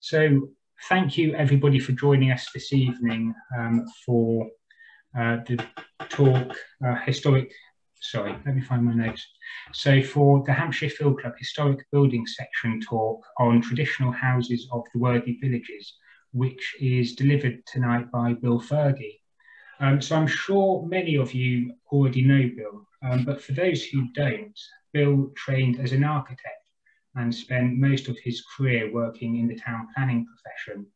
So thank you everybody for joining us this evening for the talk, sorry, let me find my notes. So for the Hampshire Field Club Historic Building Section talk on traditional houses of the Worthy Villages, which is delivered tonight by Bill Fergie. So I'm sure many of you already know Bill, but for those who don't, Bill trained as an architect and spent most of his career working in the town planning profession.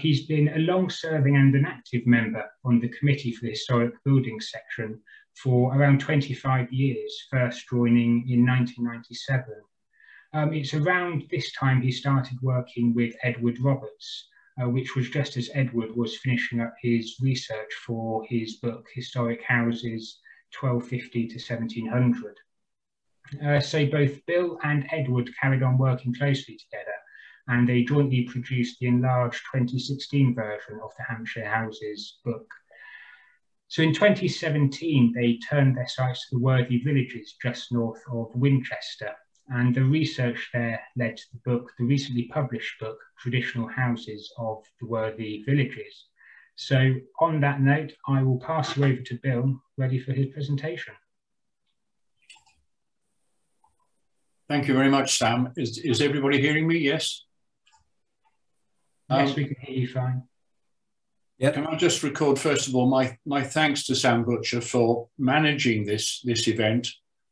He's been a long-serving and an active member on the Committee for the Historic Buildings section for around 25 years, first joining in 1997. It's around this time he started working with Edward Roberts, which was just as Edward was finishing up his research for his book, Historic Houses 1250 to 1700. So both Bill and Edward carried on working closely together, and they jointly produced the enlarged 2016 version of the Hampshire Houses book. So in 2017, they turned their sights to the Worthy Villages just north of Winchester, and the research there led to the book, the recently published book, Traditional Houses of the Worthy Villages. So on that note, I will pass you over to Bill, ready for his presentation. Thank you very much, Sam. Is everybody hearing me? Yes? Yes, we can hear you fine. Yep. Can I just record, first of all, my thanks to Sam Butcher for managing this event.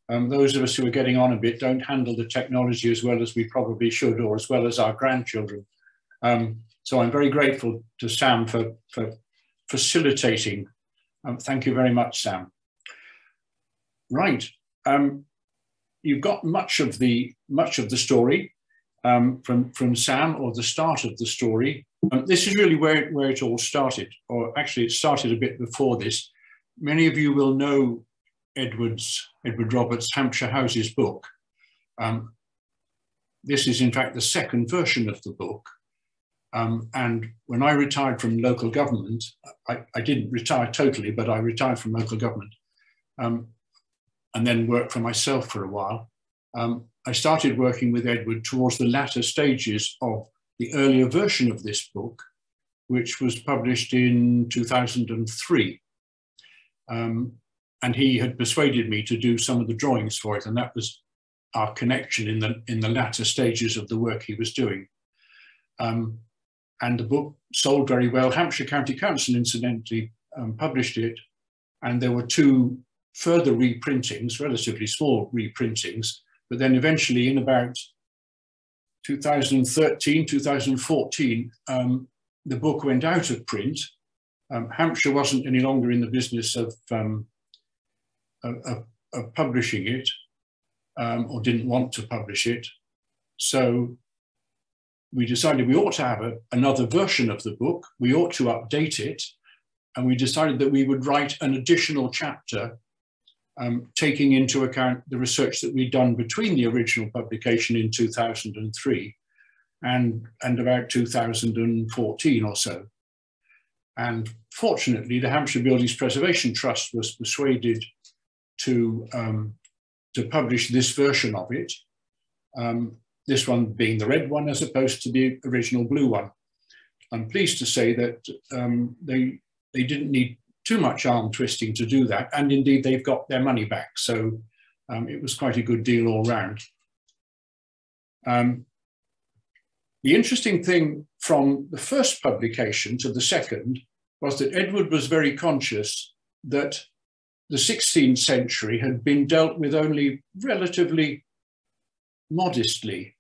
Those of us who are getting on a bit don't handle the technology as well as we probably should, or as well as our grandchildren. So I'm very grateful to Sam for facilitating. Thank you very much, Sam. Right. You've got much of the story from Sam, or the start of the story. This is really where it all started, or actually it started a bit before this. Many of you will know Edward Roberts' Hampshire Houses book. This is in fact the second version of the book. And when I retired from local government, I didn't retire totally, but I retired from local government. And then worked for myself for a while. I started working with Edward towards the latter stages of the earlier version of this book, which was published in 2003. And he had persuaded me to do some of the drawings for it, and that was our connection in the latter stages of the work he was doing. And the book sold very well. Hampshire County Council, incidentally, published it, and there were two further reprintings, relatively small reprintings, but then eventually in about 2013, 2014, the book went out of print. Hampshire wasn't any longer in the business of publishing it, or didn't want to publish it. So we decided we ought to have another version of the book. We ought to update it. And we decided that we would write an additional chapter taking into account the research that we'd done between the original publication in 2003 and about 2014 or so. And fortunately, the Hampshire Buildings Preservation Trust was persuaded to publish this version of it, this one being the red one as opposed to the original blue one. I'm pleased to say that they didn't need too much arm twisting to do that, and indeed they've got their money back, so it was quite a good deal all round. The interesting thing from the first publication to the second was that Edward was very conscious that the 16th century had been dealt with only relatively modestly,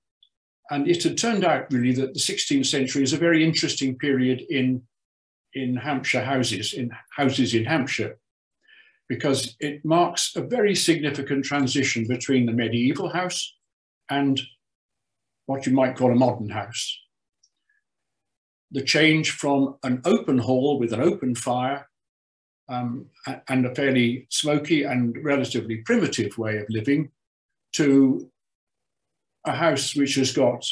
and it had turned out really that the 16th century is a very interesting period in Hampshire houses, in Hampshire, because it marks a very significant transition between the medieval house and what you might call a modern house. The change from an open hall with an open fire and a fairly smoky and relatively primitive way of living to a house which has got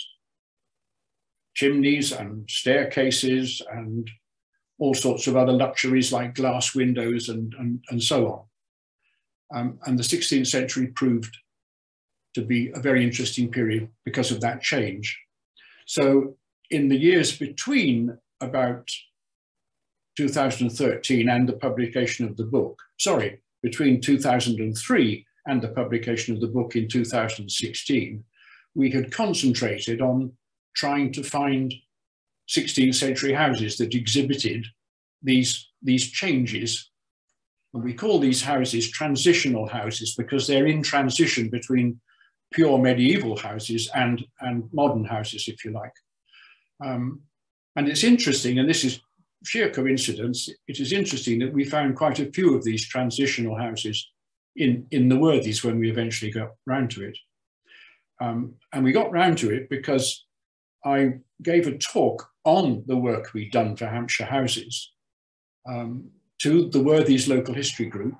chimneys and staircases and all sorts of other luxuries like glass windows and so on. And the 16th century proved to be a very interesting period because of that change. So in the years between about 2013 and the publication of the book, sorry, between 2003 and the publication of the book in 2016, we had concentrated on trying to find 16th century houses that exhibited these changes. And we call these houses transitional houses because they're in transition between pure medieval houses and modern houses, if you like. And it's interesting, and this is sheer coincidence, it is interesting that we found quite a few of these transitional houses in the Worthies when we eventually got round to it. And we got round to it because I gave a talk on the work we'd done for Hampshire houses to the Worthies Local History Group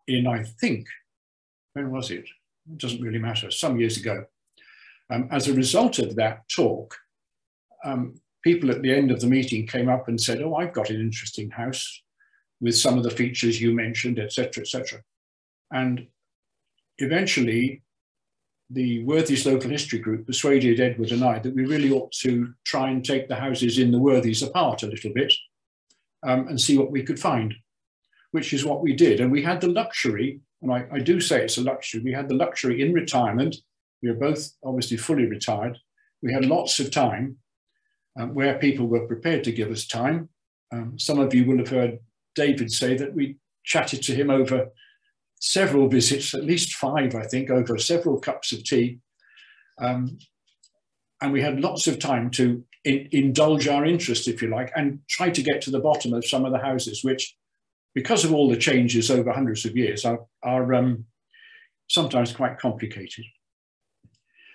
in, I think, when was it? It doesn't really matter, some years ago. As a result of that talk, people at the end of the meeting came up and said, oh, I've got an interesting house with some of the features you mentioned, etc., etc. And eventually, the Worthies Local History Group persuaded Edward and I that we really ought to try and take the houses in the Worthies apart a little bit and see what we could find, which is what we did. And we had the luxury, and I do say it's a luxury, we had the luxury in retirement. We were both obviously fully retired. We had lots of time where people were prepared to give us time. Some of you will have heard David say that we chatted to him over several visits, at least 5, I think, over several cups of tea. And we had lots of time to indulge our interest, if you like, and try to get to the bottom of some of the houses, which, because of all the changes over hundreds of years, are sometimes quite complicated.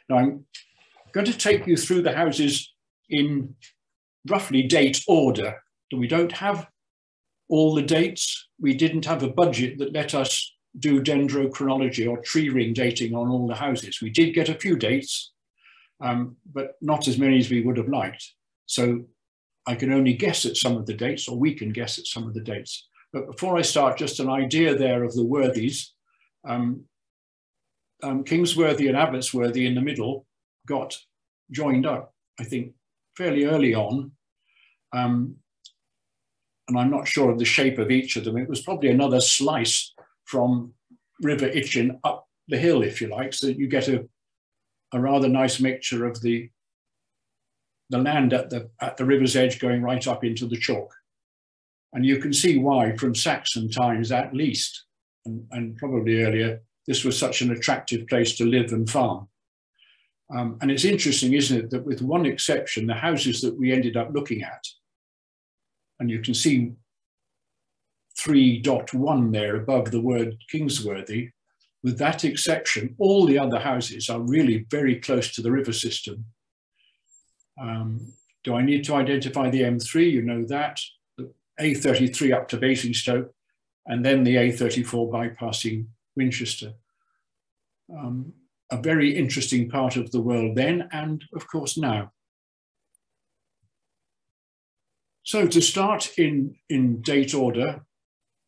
Now, I'm going to take you through the houses in roughly date order. We don't have all the dates. We didn't have a budget that let us do dendrochronology or tree ring dating on all the houses. We did get a few dates, but not as many as we would have liked. So I can only guess at some of the dates, or we can guess at some of the dates. But before I start, just an idea there of the Worthies. Kingsworthy and Abbotsworthy in the middle got joined up, I think, fairly early on. And I'm not sure of the shape of each of them. It was probably another slice from River Itchen up the hill, if you like, so that you get a rather nice mixture of the land at the river's edge going right up into the chalk. And you can see why, from Saxon times at least, and probably earlier, this was such an attractive place to live and farm. And it's interesting, isn't it, that with one exception, the houses that we ended up looking at, and you can see 3.1 there above the word Kingsworthy, with that exception, all the other houses are really very close to the river system. Do I need to identify the M3? You know that. The A33 up to Basingstoke, and then the A34 bypassing Winchester. A very interesting part of the world then, and of course now. So to start in date order,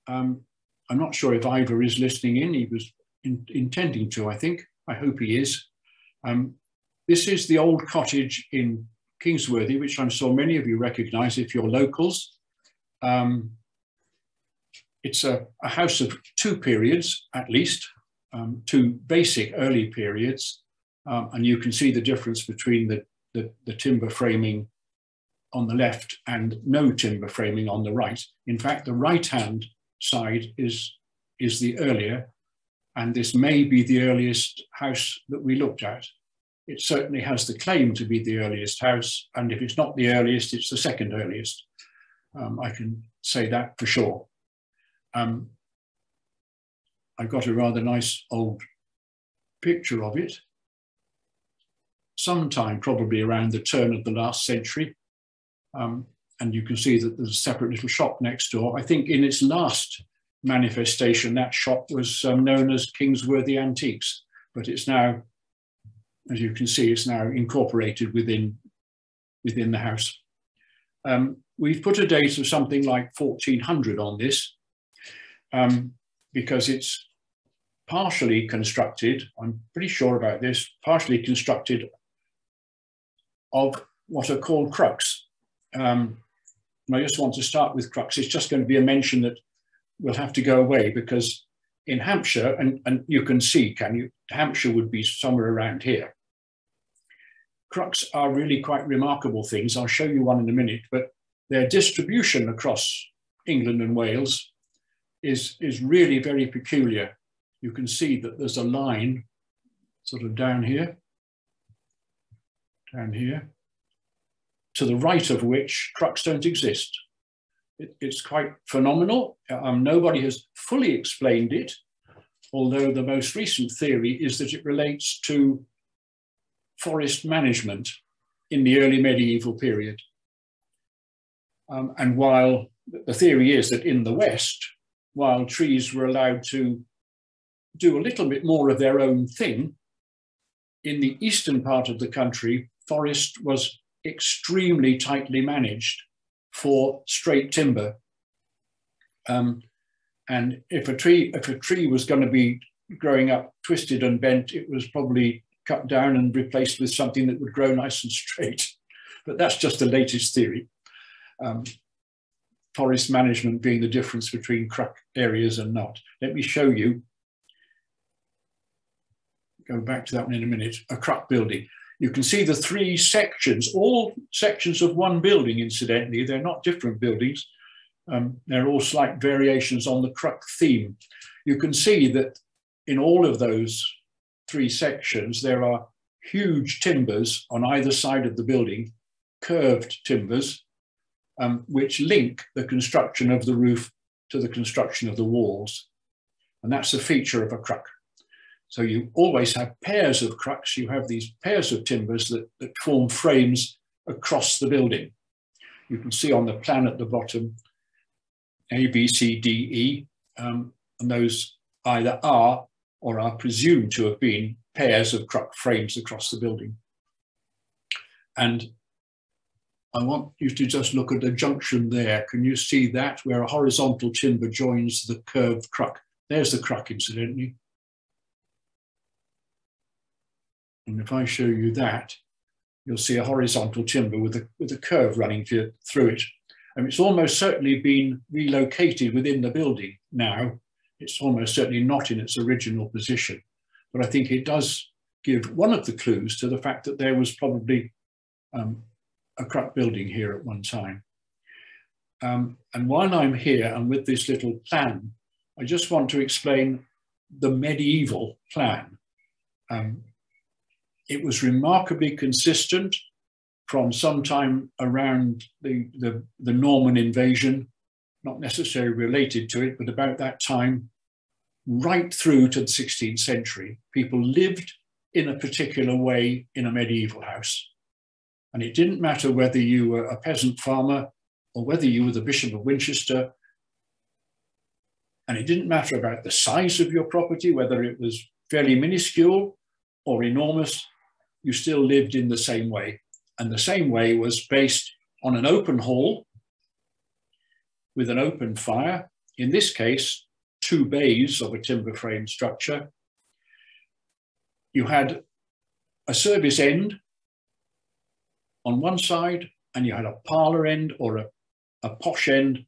I'm not sure if Ivor is listening in. He was intending to, I think. I hope he is. This is the old cottage in Kingsworthy, which I'm sure many of you recognise if you're locals. It's a house of 2 periods, at least, 2 basic early periods. And you can see the difference between the timber framing on the left and no timber framing on the right. In fact, the right-hand side is the earlier, and this may be the earliest house that we looked at. It certainly has the claim to be the earliest house, and if it's not the earliest, it's the second earliest. I can say that for sure. I've got a rather nice old picture of it, sometime probably around the turn of the last century. And you can see that there's a separate little shop next door. I think in its last manifestation, that shop was known as Kingsworthy Antiques, but it's now, as you can see, it's now incorporated within the house. We've put a date of something like 1400 on this because it's partially constructed, I'm pretty sure about this, partially constructed of what are called crux. And I just want to start with crux. It's just going to be a mention that will have to go away, because in Hampshire, and you can see, can you, Hampshire would be somewhere around here. Crux are really quite remarkable things. I'll show you one in a minute, but their distribution across England and Wales is really very peculiar. You can see that there's a line sort of down here, to the right of which crux don't exist. It's quite phenomenal. Nobody has fully explained it, although the most recent theory is that it relates to forest management in the early medieval period. And while the theory is that in the West, while trees were allowed to do a little bit more of their own thing, in the eastern part of the country, forest was extremely tightly managed for straight timber. And if a tree was going to be growing up twisted and bent, it was probably cut down and replaced with something that would grow nice and straight. But that's just the latest theory. Forest management being the difference between crux areas and not. Let me show you, go back to that one in a minute, a crux building. You can see the three sections, all sections of one building, incidentally. They're not different buildings. They're all slight variations on the crux theme. You can see that in all of those three sections, there are huge timbers on either side of the building, curved timbers, which link the construction of the roof to the construction of the walls. And that's a feature of a crux. So you always have pairs of crux. You have these pairs of timbers that form frames across the building. You can see on the plan at the bottom, A, B, C, D, E, and those either are or are presumed to have been pairs of crux frames across the building. And I want you to just look at the junction there. Can you see that, where a horizontal timber joins the curved crux? There's the crux, incidentally. And if I show you that, you'll see a horizontal timber with a curve running through it. And it's almost certainly been relocated within the building now. It's almost certainly not in its original position. But I think it does give one of the clues to the fact that there was probably a crux building here at one time. And while I'm here and with this little plan, I just want to explain the medieval plan. It was remarkably consistent from sometime around the Norman invasion, not necessarily related to it, but about that time, right through to the 16th century. People lived in a particular way in a medieval house. And it didn't matter whether you were a peasant farmer or whether you were the Bishop of Winchester. And it didn't matter about the size of your property, whether it was fairly minuscule or enormous, you still lived in the same way. And the same way was based on an open hall with an open fire. In this case, 2 bays of a timber frame structure. You had a service end on one side, and you had a parlour end or a posh end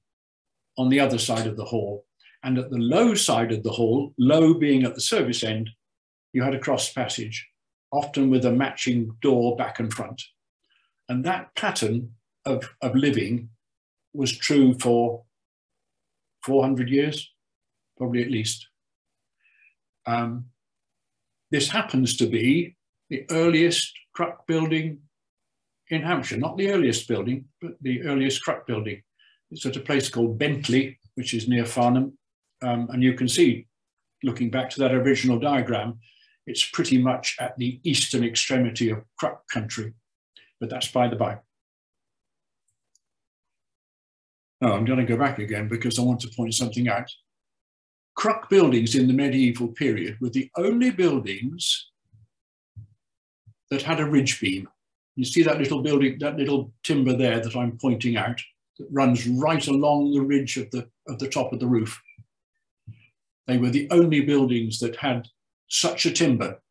on the other side of the hall. And at the low side of the hall, low being at the service end, you had a cross passage, often with a matching door back and front. And that pattern of living was true for 400 years, probably at least. This happens to be the earliest crux building in Hampshire, not the earliest building, but the earliest crux building. It's at a place called Bentley, which is near Farnham. And you can see, looking back to that original diagram, it's pretty much at the eastern extremity of crux country, but that's by the by. Oh, I'm going to go back again because I want to point something out. Crux buildings in the medieval period were the only buildings that had a ridge beam. You see that little building, that little timber there that I'm pointing out, that runs right along the ridge of the top of the roof. They were the only buildings that had such a timber.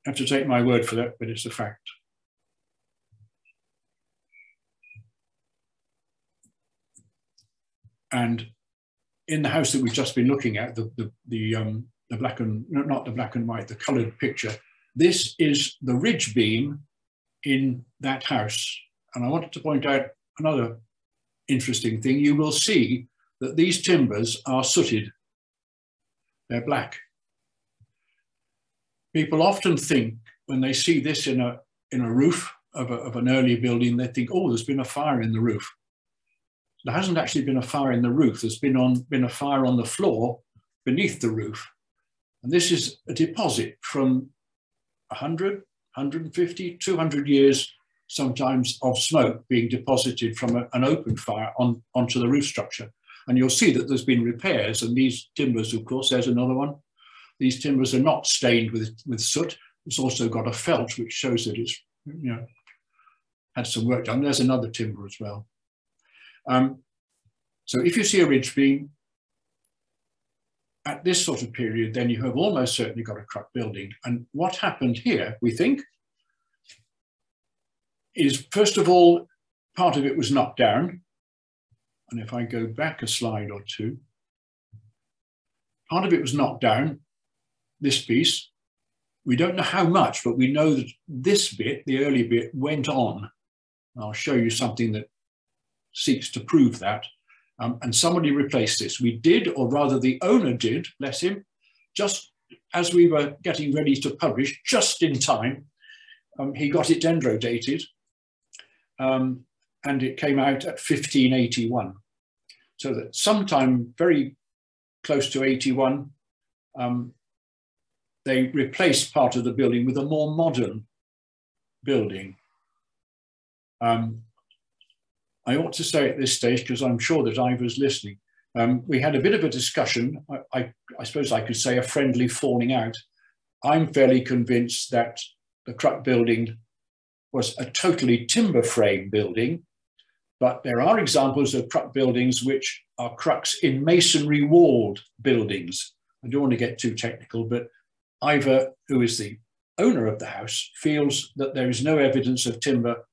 I have to take my word for that, but it's a fact. And in the house that we've just been looking at, the black and, not the black and white, the coloured picture, this is the ridge beam in that house. And I wanted to point out another interesting thing. You will see that these timbers are sooted. They're black. People often think when they see this in a roof of an early building, they think, oh, there's been a fire in the roof. There hasn't actually been a fire in the roof. There's been a fire on the floor beneath the roof. And this is a deposit from 100, 150, 200 years sometimes of smoke being deposited from an open fire onto the roof structure. And you'll see that there's been repairs, and these timbers, of course, there's another one. These timbers are not stained with soot. It's also got a felt, which shows that it's, you know, had some work done. There's another timber as well. So if you see a ridge beam at this sort of period, then you have almost certainly got a cruck building. And what happened here, we think, is first of all, part of it was knocked down. And if I go back a slide or two, part of it was knocked down, this piece. We don't know how much, but we know that this bit, the early bit, went on. I'll show you something that seeks to prove that. And somebody replaced this. We did, or rather the owner did, bless him, just as we were getting ready to publish, just in time. He got it dendrodated, and it came out at 1581. So that sometime very close to 81, they replaced part of the building with a more modern building. I ought to say at this stage, because I'm sure that Ivor's listening, we had a bit of a discussion. I suppose I could say a friendly falling out. I'm fairly convinced that the Cruck building was a totally timber frame building, but there are examples of Cruck buildings which are Crucks in masonry walled buildings. I don't want to get too technical, but Ivor, who is the owner of the house, feels that there is no evidence of timber,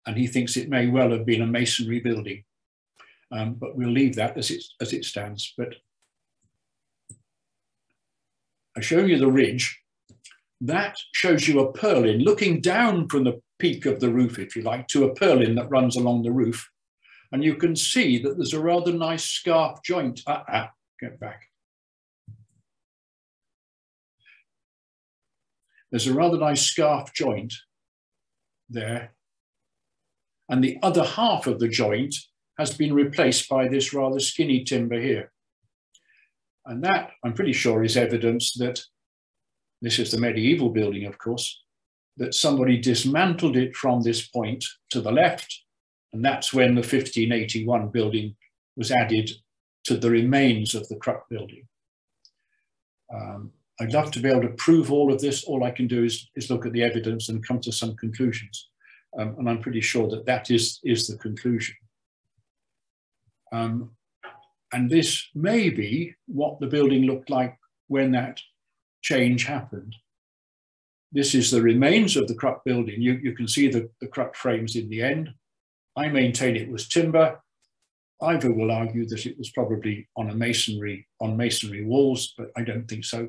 and he thinks it may well have been a masonry building. But we'll leave that as it stands. But I show you the ridge. That shows you a purlin looking down from the peak of the roof, if you like, to a purlin that runs along the roof. And you can see that there's a rather nice scarf joint. Get back. There's a rather nice scarf joint there. And the other half of the joint has been replaced by this rather skinny timber here. And that, I'm pretty sure, is evidence that this is the medieval building, of course, that somebody dismantled it from this point to the left. And that's when the 1581 building was added to the remains of the Cruck building. I'd love to be able to prove all of this. All I can do is look at the evidence and come to some conclusions. And I'm pretty sure that that is the conclusion. And this may be what the building looked like when that change happened. This is the remains of the Cruck building. You can see the Cruck frames in the end. I maintain it was timber. Ivor will argue that it was probably on masonry walls, but I don't think so.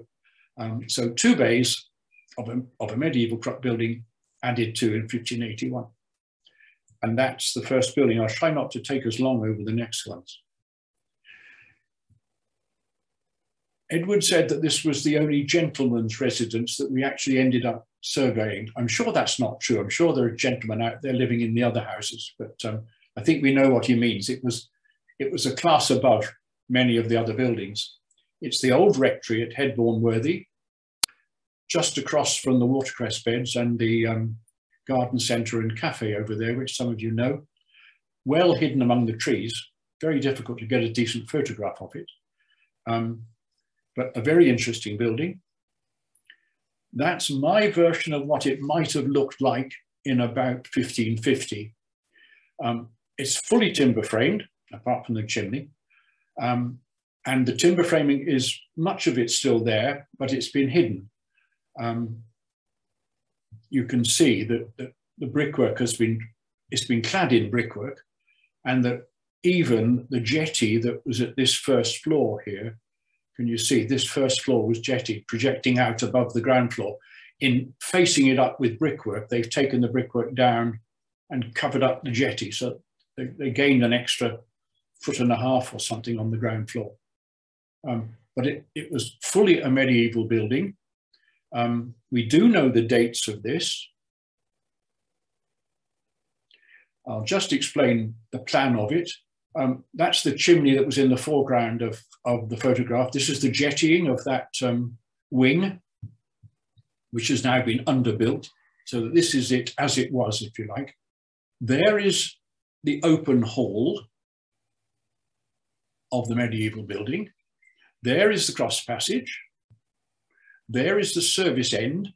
So 2 bays of a medieval Cruck building added to in 1581. And that's the first building. I'll try not to take as long over the next ones. Edward said that this was the only gentleman's residence that we actually ended up surveying. I'm sure that's not true. I'm sure there are gentlemen out there living in the other houses, but I think we know what he means. It was a class above many of the other buildings. It's the old rectory at Headbourne Worthy, just across from the watercress beds and the garden centre and cafe over there, which some of you know, well hidden among the trees. Very difficult to get a decent photograph of it, but a very interesting building. That's my version of what it might have looked like in about 1550. It's fully timber framed, apart from the chimney, and the timber framing is, much of it still there, but it's been hidden. You can see that the brickwork it's been clad in brickwork, and that even the jetty that was at this first floor here, can you see this first floor was jetty, projecting out above the ground floor. In facing it up with brickwork, they've taken the brickwork down and covered up the jetty. So they gained an extra 1.5 feet or something on the ground floor. But it was fully a medieval building. We do know the dates of this. I'll just explain the plan of it. That's the chimney that was in the foreground of the photograph. This is the jettying of that wing, which has now been underbuilt. So this is it as it was, if you like. There is the open hall of the medieval building. There is the cross passage. There is the service end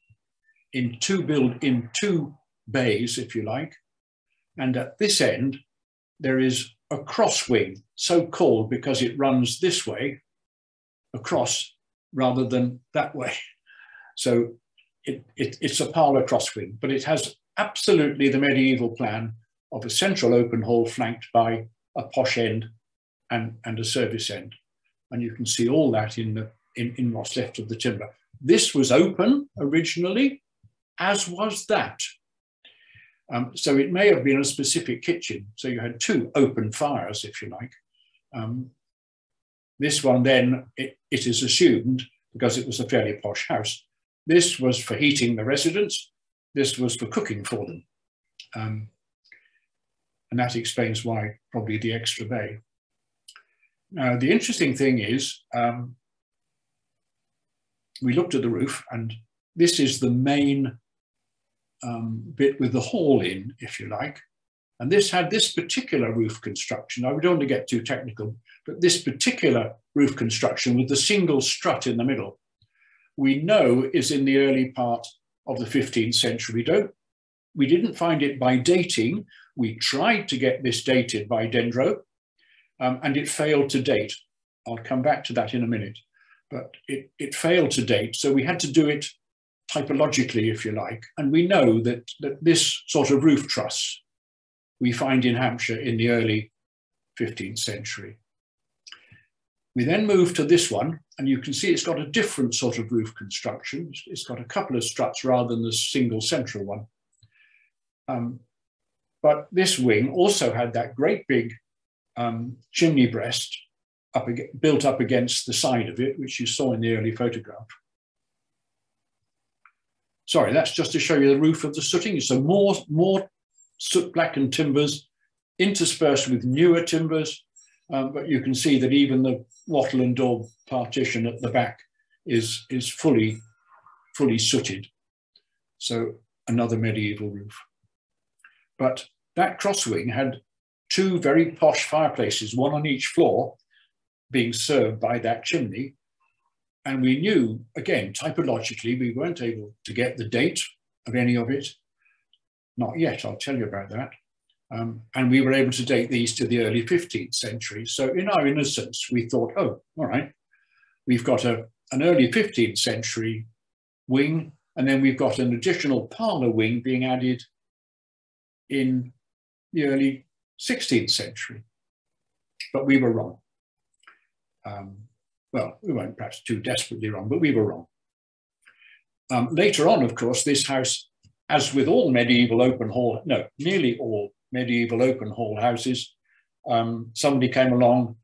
in two bays, if you like. And at this end, there is a cross wing, so called because it runs this way across rather than that way. So it's a parlour cross wing, but it has absolutely the medieval plan of a central open hall flanked by a posh end and a service end. And you can see all that in what's left of the timber. This was open originally, as was that. So it may have been a specific kitchen. So you had two open fires, if you like. This one then, it is assumed, because it was a fairly posh house, this was for heating the residents. This was for cooking for them. And that explains why probably the extra bay. Now, the interesting thing is, we looked at the roof, and this is the main bit with the hall in, if you like. And this had this particular roof construction. I don't want to get too technical, but this particular roof construction with the single strut in the middle, we know is in the early part of the 15th century. We didn't find it by dating. We tried to get this dated by Dendro, and it failed to date. I'll come back to that in a minute, but it failed to date. So we had to do it typologically, if you like. And we know that this sort of roof truss we find in Hampshire in the early 15th century. We then move to this one, and you can see it's got a different sort of roof construction. It's got a couple of struts rather than the single central one. But this wing also had that great big chimney breast built up against the side of it, which you saw in the early photograph. Sorry, that's just to show you the roof of the sooting. So more soot-blackened timbers interspersed with newer timbers, but you can see that even the wattle and daub partition at the back is fully sooted. So another medieval roof. But that cross wing had two very posh fireplaces, one on each floor, being served by that chimney. And we knew, again, typologically, we weren't able to get the date of any of it. Not yet, I'll tell you about that. And we were able to date these to the early 15th century. So in our innocence, we thought, oh, all right, we've got an early 15th century wing, and then we've got an additional parlour wing being added in the early 16th century. But we were wrong. Well, we weren't perhaps too desperately wrong, but we were wrong. Later on, of course, this house, as with all medieval open hall, no, nearly all medieval open hall houses, somebody came along,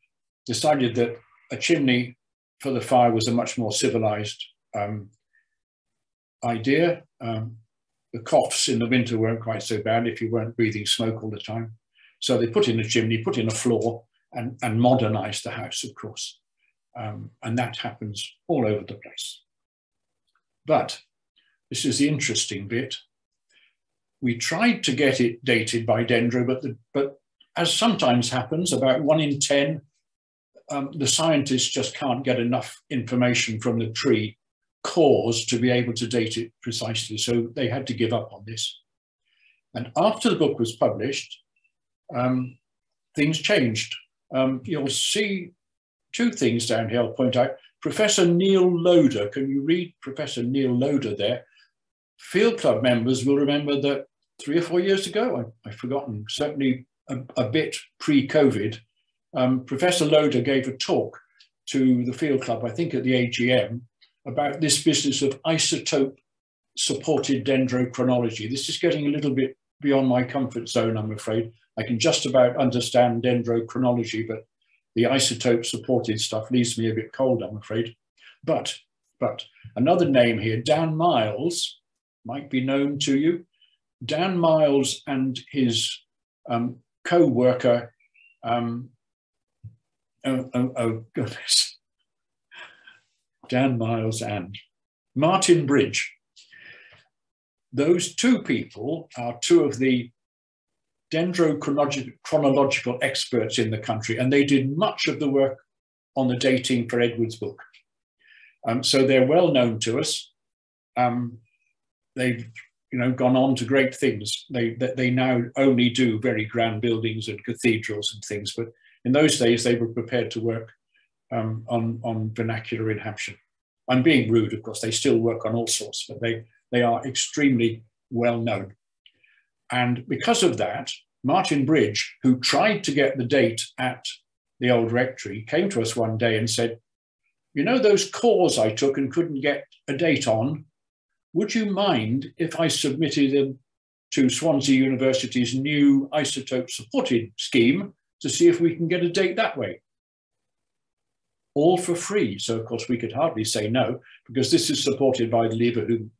decided that a chimney for the fire was a much more civilized idea. The coughs in the winter weren't quite so bad if you weren't breathing smoke all the time. So they put in a chimney, put in a floor, and modernized the house, of course. And that happens all over the place. But this is the interesting bit. We tried to get it dated by Dendro, but as sometimes happens, about 1 in 10, the scientists just can't get enough information from the tree cores to be able to date it precisely. So they had to give up on this. And after the book was published, things changed. You'll see two things down here I'll point out. Professor Neil Loader, can you read Professor Neil Loader there? Field Club members will remember that 3 or 4 years ago, I've forgotten, certainly a bit pre-COVID, Professor Loader gave a talk to the field club, I think at the AGM, about this business of isotope-supported dendrochronology. This is getting a little bit beyond my comfort zone, I'm afraid. I can just about understand dendrochronology, but the isotope-supported stuff leaves me a bit cold, I'm afraid. But another name here, Dan Miles, might be known to you. Dan Miles and his co-worker, oh goodness, Dan Miles and Martin Bridge. Those two people are two of the dendrochronological experts in the country, and they did much of the work on the dating for Edward's book. So they're well known to us. They've gone on to great things. They now only do very grand buildings and cathedrals and things, but in those days they were prepared to work on vernacular in Hampshire. I'm being rude, of course. They still work on all sorts, but they are extremely well known. And because of that, Martin Bridge, who tried to get the date at the old rectory, came to us one day and said, you know those cores I took and couldn't get a date on? Would you mind if I submitted them to Swansea University's new isotope-supported scheme to see if we can get a date that way? All for free. So, of course, we could hardly say no, because this is supported by the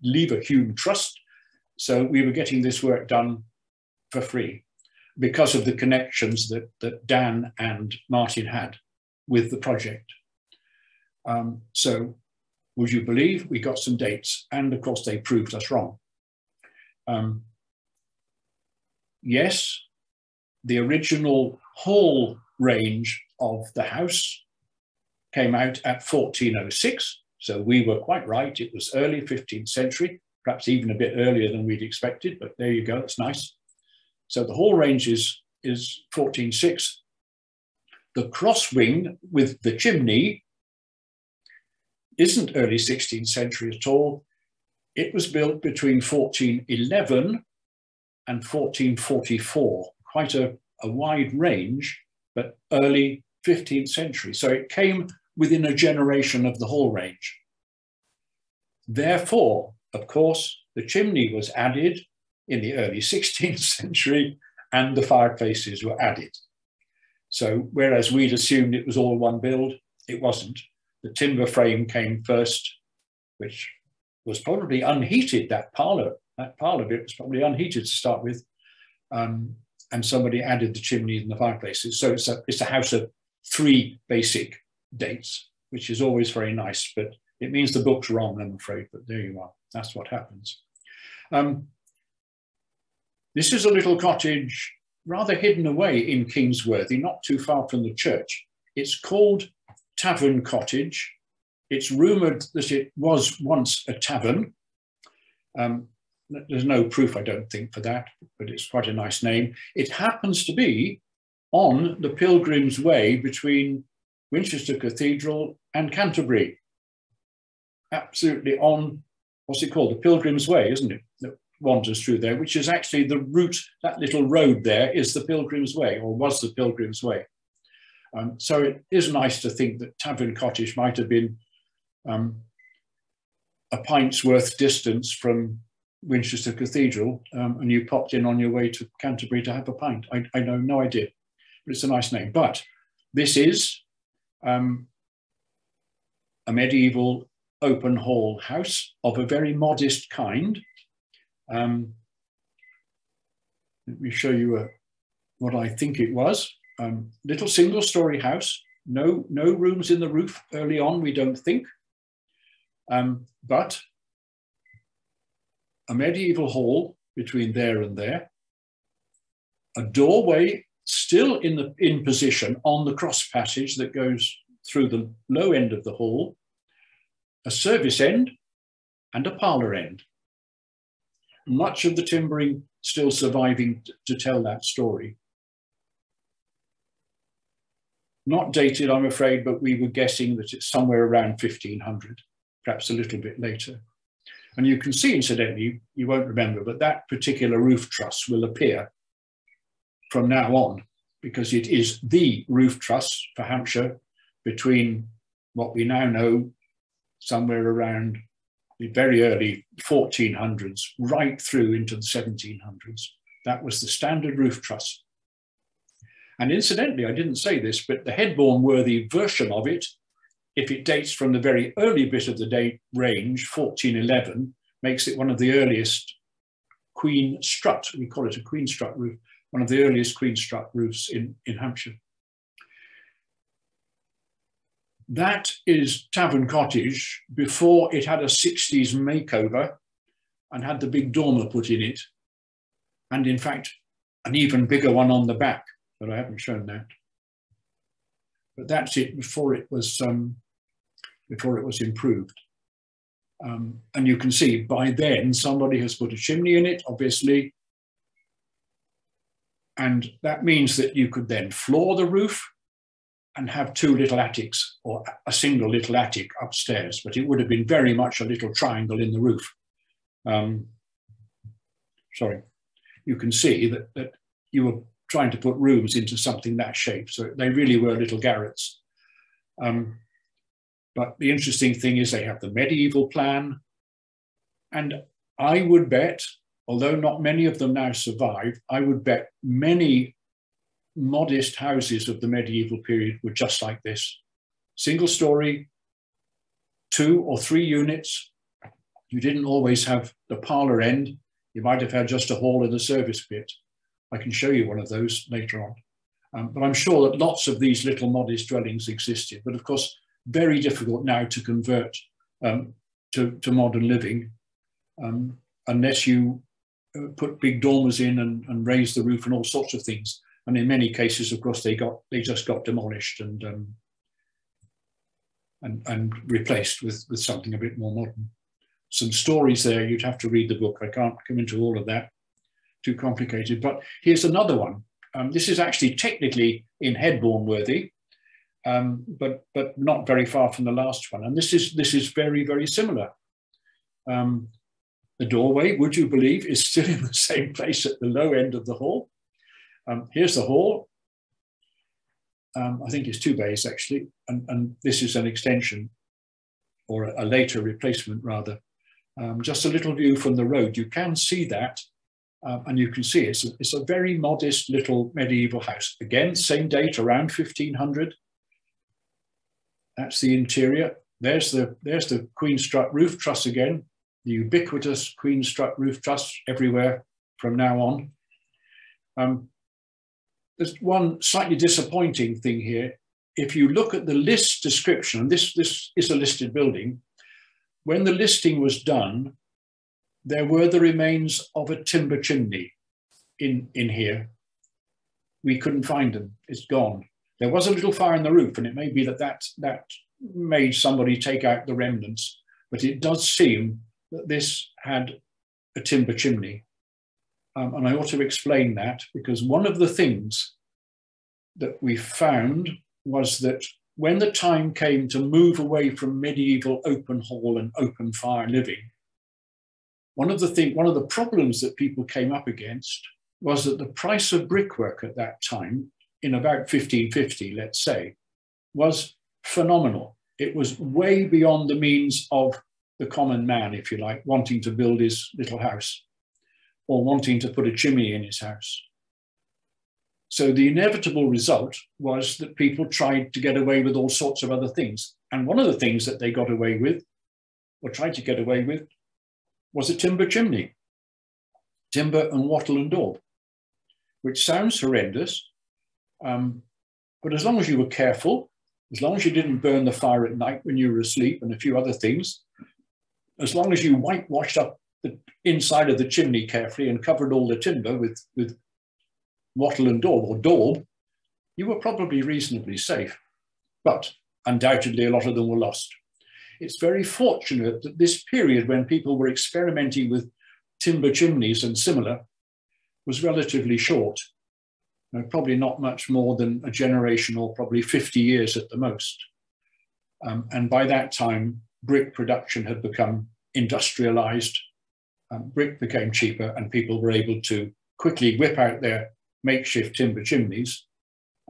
Leverhulme Trust. So we were getting this work done for free because of the connections that Dan and Martin had with the project. So would you believe we got some dates? And of course, they proved us wrong. Yes, the original hall range of the house came out at 1406. So we were quite right. It was early 15th century, perhaps even a bit earlier than we'd expected, but there you go, that's nice. So the hall range is 1406. The cross wing with the chimney isn't early 16th century at all. It was built between 1411 and 1444, quite a wide range, but early 15th century. So it came within a generation of the hall range. Therefore, of course, the chimney was added in the early 16th century and the fireplaces were added. So whereas we'd assumed it was all one build, it wasn't. The timber frame came first, which was probably unheated. That parlour bit was probably unheated to start with. And somebody added the chimney and the fireplaces. So it's a house of three basic dates, which is always very nice, but it means the book's wrong, I'm afraid, but there you are. That's what happens. This is a little cottage rather hidden away in Kingsworthy, not too far from the church. It's called Tavern Cottage. It's rumoured that it was once a tavern. There's no proof, I don't think, for that, but it's quite a nice name. It happens to be on the Pilgrim's Way between Winchester Cathedral and Canterbury. Absolutely on, what's it called? The Pilgrim's Way, isn't it? That wanders through there, which is actually the route, that little road there is the Pilgrim's Way, or was the Pilgrim's Way. So it is nice to think that Tavern Cottage might have been a pint's worth distance from Winchester Cathedral, and you popped in on your way to Canterbury to have a pint. I know, no idea, but it's a nice name. But this is a medieval open hall house of a very modest kind. Let me show you what I think it was. Little single-story house, no rooms in the roof early on, we don't think, but a medieval hall between there and there, a doorway still in position on the cross passage that goes through the low end of the hall, a service end and a parlour end. Much of the timbering still surviving to tell that story. Not dated, I'm afraid, but we were guessing that it's somewhere around 1500, perhaps a little bit later. And you can see, incidentally, you won't remember, but that particular roof truss will appear from now on. because it is the roof truss for Hampshire between what we now know somewhere around the very early 1400s right through into the 1700s. That was the standard roof truss. And incidentally, I didn't say this, but the Headbourne-worthy version of it, if it dates from the very early bit of the date range, 1411, makes it one of the earliest queen strut, we call it a queen strut roof, one of the earliest queen strut roofs in Hampshire. That is Tavern Cottage before it had a 60s makeover and had the big dormer put in it. And in fact, an even bigger one on the back, but I haven't shown that. But that's it before it was improved. And you can see by then somebody has put a chimney in it, obviously. And that means that you could then floor the roof and have two little attics or a single little attic upstairs, but it would have been very much a little triangle in the roof. Sorry, you can see that you were trying to put rooms into something that shape, so they really were little garrets. But the interesting thing is they have the medieval plan, and I would bet, although not many of them now survive, I would bet many modest houses of the medieval period were just like this. Single story, 2 or 3 units. You didn't always have the parlour end. You might have had just a hall and a service bit. I can show you one of those later on. But I'm sure that lots of these little modest dwellings existed, but of course, very difficult now to convert to modern living unless you put big dormers in and raise the roof and all sorts of things. And in many cases, of course, they just got demolished and replaced with something a bit more modern. Some stories there, you'd have to read the book. I can't come into all of that, too complicated. But here's another one. This is actually technically in Headbourne worthy, but not very far from the last one. And this is very, very similar. The doorway, would you believe, is still in the same place at the low end of the hall. Here's the hall. I think it's 2 bays actually, and this is an extension or a later replacement rather. Just a little view from the road. You can see that, and you can see it's a very modest little medieval house. Again, same date, around 1500. That's the interior. There's the queen strut roof truss again, the ubiquitous queen strut roof truss everywhere from now on. There's one slightly disappointing thing here. If you look at the list description, and this is a listed building, when the listing was done, there were the remains of a timber chimney in here. We couldn't find them, it's gone. There was a little fire in the roof, and it may be that made somebody take out the remnants, but it does seem that this had a timber chimney. And I ought to explain that, because one of the things that we found was that when the time came to move away from medieval open hall and open fire living, one of the problems that people came up against was that the price of brickwork at that time, in about 1550, let's say, was phenomenal. It was way beyond the means of the common man, if you like, wanting to build his little house or wanting to put a chimney in his house. So the inevitable result was that people tried to get away with all sorts of other things. And one of the things that they got away with, or tried to get away with, was a timber chimney. Timber and wattle and daub, which sounds horrendous, but as long as you were careful, as long as you didn't burn the fire at night when you were asleep and a few other things, as long as you whitewashed up the inside of the chimney carefully and covered all the timber with wattle and daub or daub, you were probably reasonably safe. But undoubtedly, a lot of them were lost. It's very fortunate that this period when people were experimenting with timber chimneys and similar was relatively short. Probably not much more than a generation or probably 50 years at the most. And by that time, brick production had become industrialized. Brick became cheaper and people were able to quickly whip out their makeshift timber chimneys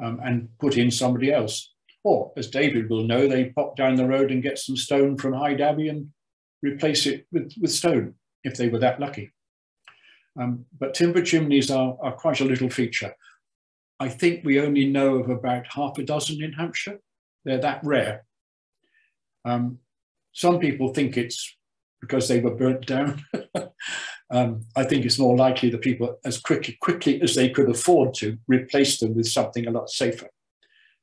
and put in somebody else. Or, as David will know, they pop down the road and get some stone from Hyde Abbey and replace it with stone, if they were that lucky. But timber chimneys are quite a little feature. I think we only know of about half a dozen in Hampshire. They're that rare. Some people think it's because they were burnt down. I think it's more likely that people, as quickly as they could afford to, replaced them with something a lot safer.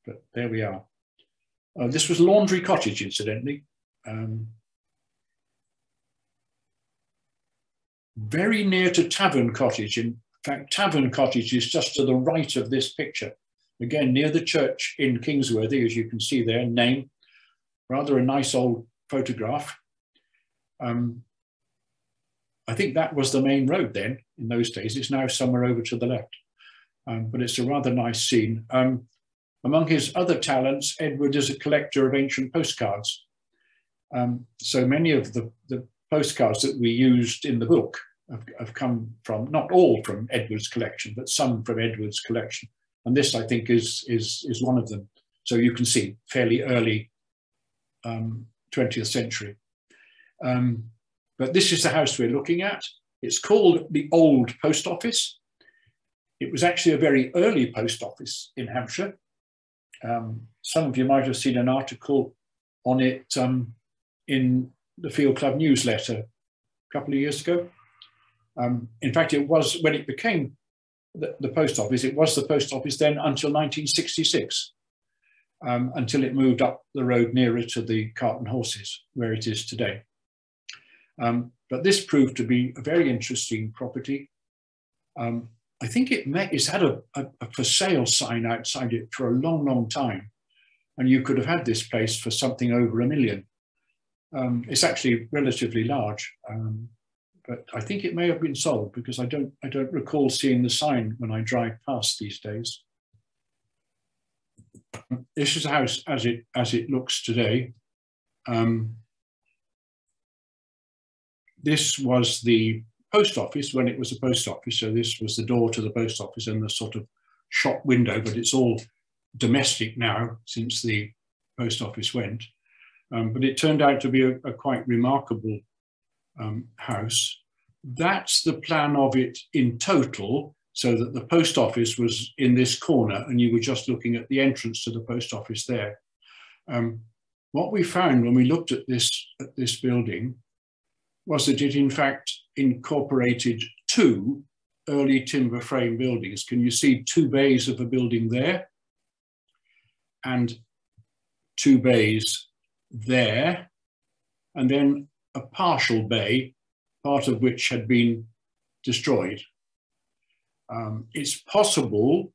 But there we are. This was Laundry Cottage, incidentally. Very near to Tavern Cottage. In fact, Tavern Cottage is just to the right of this picture. Again, near the church in Kingsworthy, as you can see there, name. Rather a nice old photograph. I think that was the main road then, in those days. It's now somewhere over to the left. But it's a rather nice scene. Among his other talents, Edward is a collector of ancient postcards. So many of the postcards that we used in the book have come from, not all from Edward's collection, but some from Edward's collection. And this, I think, is one of them. So you can see fairly early 20th century. But this is the house we're looking at. It's called the Old Post Office. It was actually a very early post office in Hampshire. Some of you might have seen an article on it in the Field Club newsletter a couple of years ago. In fact, it was, when it became the post office, it was the post office then until 1966, until it moved up the road nearer to the Cart and Horses, where it is today. But this proved to be a very interesting property. I think it's had a for sale sign outside it for a long, long time. And you could have had this place for something over £1 million. It's actually relatively large, but I think it may have been sold because I don't recall seeing the sign when I drive past these days. This is a house as it looks today. This was the post office when it was a post office. So this was the door to the post office and the sort of shop window, but it's all domestic now since the post office went. But it turned out to be a quite remarkable house. That's the plan of it in total, so that the post office was in this corner and you were just looking at the entrance to the post office there. What we found when we looked at this building was that it in fact incorporated two early timber frame buildings. Can you see two bays of a building there? And two bays there, and then a partial bay, part of which had been destroyed. It's possible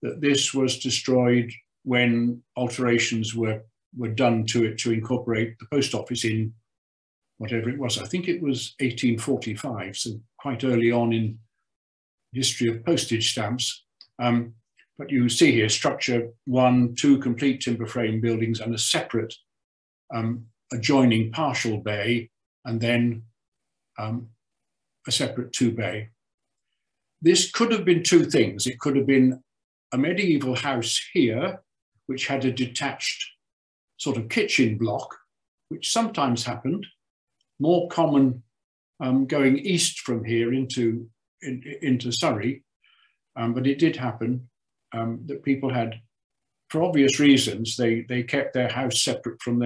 that this was destroyed when alterations were done to it to incorporate the post office in whatever it was. I think it was 1845, so quite early on in history of postage stamps. But you see here structure 1, 2 complete timber frame buildings and a separate adjoining partial bay, and then a separate 2 bay. This could have been two things. It could have been a medieval house here, which had a detached sort of kitchen block, which sometimes happened, more common going east from here into Surrey, but it did happen that people had, for obvious reasons, they kept their house separate from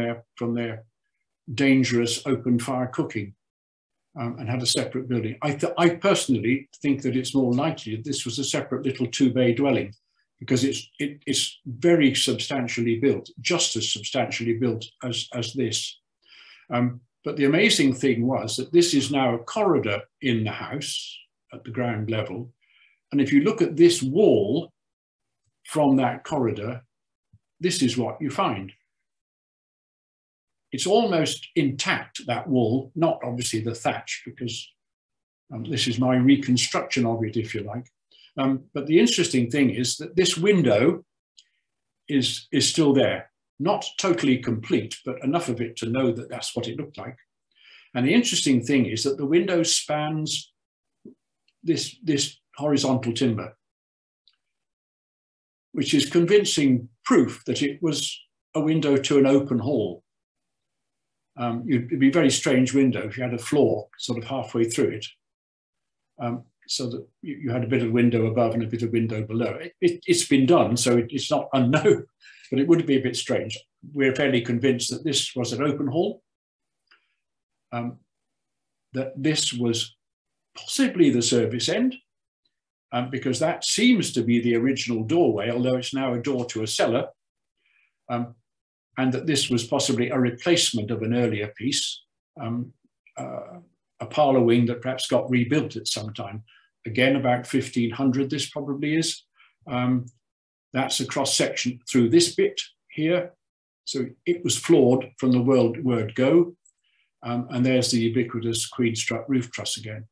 their dangerous open fire cooking and had a separate building. I personally think that it's more likely that this was a separate little 2-bay dwelling, because it's very substantially built, just as substantially built as this. But the amazing thing was that this is now a corridor in the house at the ground level. And if you look at this wall from that corridor, this is what you find. It's almost intact, that wall, not obviously the thatch, because this is my reconstruction of it, if you like. But the interesting thing is that this window is still there. Not totally complete, but enough of it to know that that's what it looked like. And the interesting thing is that the window spans this horizontal timber, which is convincing proof that it was a window to an open hall. It'd be a very strange window if you had a floor sort of halfway through it, so that you had a bit of window above and a bit of window below. It's been done, so it's not unknown, but it would be a bit strange. We're fairly convinced that this was an open hall, that this was possibly the service end, because that seems to be the original doorway, although it's now a door to a cellar, and that this was possibly a replacement of an earlier piece, a parlour wing that perhaps got rebuilt at some time. Again, about 1500 this probably is. That's a cross section through this bit here. So it was floored from the word go. And there's the ubiquitous queen strut roof truss again.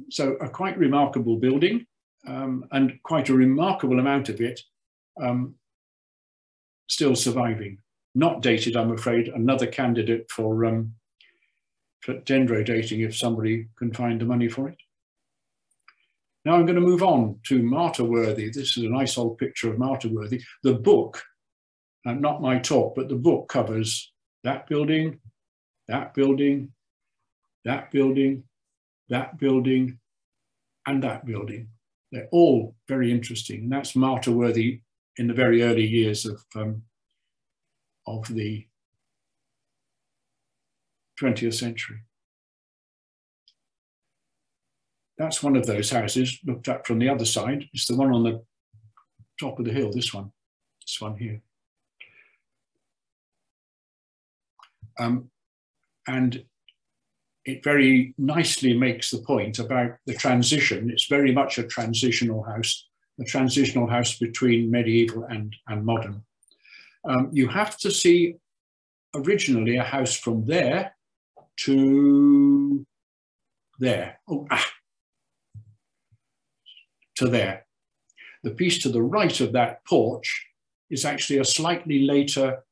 So a quite remarkable building, and quite a remarkable amount of it still surviving. Not dated, I'm afraid. Another candidate for dendro dating if somebody can find the money for it. Now I'm going to move on to Martyrworthy. This is a nice old picture of Martyrworthy. The book, not my talk, but the book covers that building, that building, that building, that building, and that building. They're all very interesting. And that's Martyrworthy in the very early years of the 20th century. That's one of those houses looked at from the other side. It's the one on the top of the hill, this one here. And it very nicely makes the point about the transition. It's very much a transitional house between medieval and modern. You have to see originally a house from there to there. To there. The piece to the right of that porch is actually a slightly later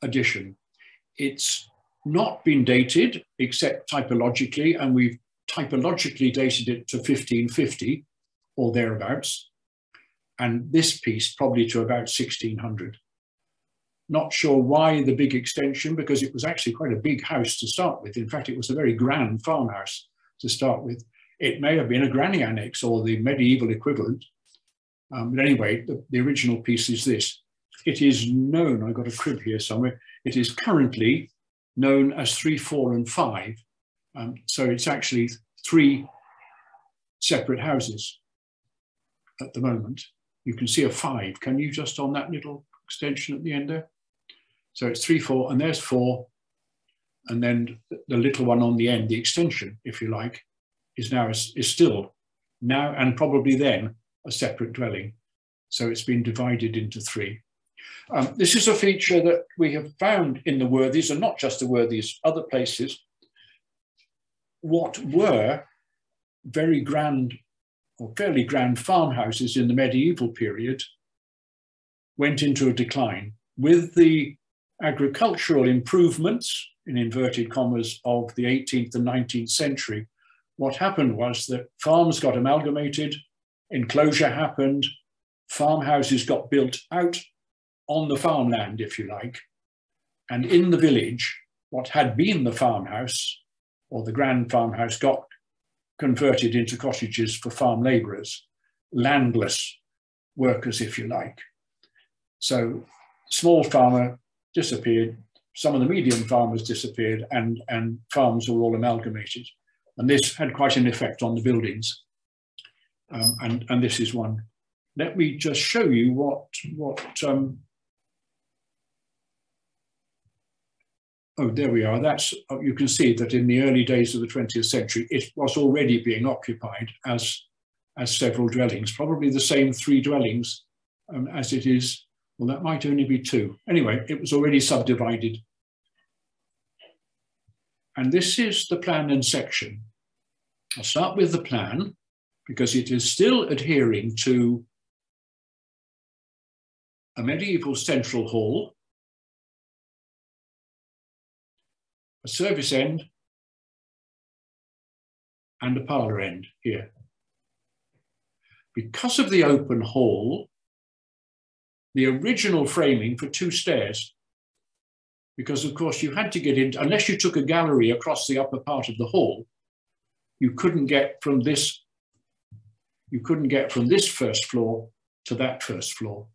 addition. It's not been dated except typologically, and we've typologically dated it to 1550 or thereabouts, and this piece probably to about 1600. Not sure why the big extension, because it was actually quite a big house to start with. In fact, it was a very grand farmhouse to start with. It may have been a granny annex or the medieval equivalent. But anyway, the original piece is this. It is known, I've got a crib here somewhere, it is currently known as 3, 4, and 5. So it's actually 3 separate houses at the moment. You can see a 5. Can you just on that little extension at the end there? So it's 3, 4, and there's 4. And then the little one on the end, the extension, if you like, is still now and probably then a separate dwelling. So it's been divided into 3. This is a feature that we have found in the Worthies, and not just the Worthies, other places. What were very grand or fairly grand farmhouses in the medieval period went into a decline. With the agricultural improvements, in inverted commas, of the 18th and 19th century, what happened was that farms got amalgamated, enclosure happened, farmhouses got built out on the farmland, if you like. And in the village, what had been the farmhouse or the grand farmhouse got converted into cottages for farm labourers, landless workers, if you like. So small farmer disappeared, some of the medium farmers disappeared, and farms were all amalgamated. And this had quite an effect on the buildings. And this is one. Let me just show you what oh, there we are. That's, you can see that in the early days of the 20th century, it was already being occupied as several dwellings, probably the same 3 dwellings as it is. Well, that might only be 2. Anyway, it was already subdivided. And this is the plan and section. I'll start with the plan because it is still adhering to a medieval central hall, a service end, and a parlour end here. because of the open hall, the original framing for 2 stairs, because of course you had to get in, unless you took a gallery across the upper part of the hall, you couldn't get from this first floor to that first floor.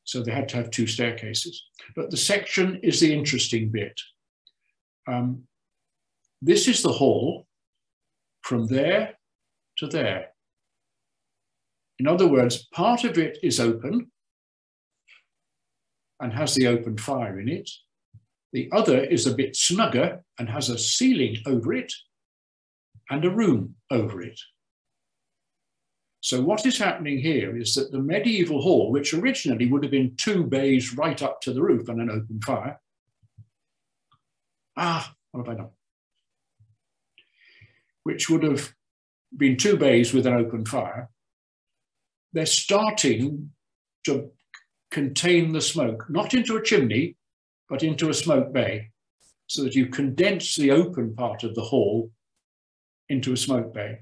So they had to have 2 staircases. But the section is the interesting bit. This is the hall from there to there. In other words, part of it is open and has the open fire in it. The other is a bit snugger and has a ceiling over it and a room over it. So what is happening here is that the medieval hall, which originally would have been 2 bays right up to the roof and an open fire. What have I done? Which would have been 2 bays with an open fire. They're starting to contain the smoke, not into a chimney, but into a smoke bay, so that you condense the open part of the hall into a smoke bay.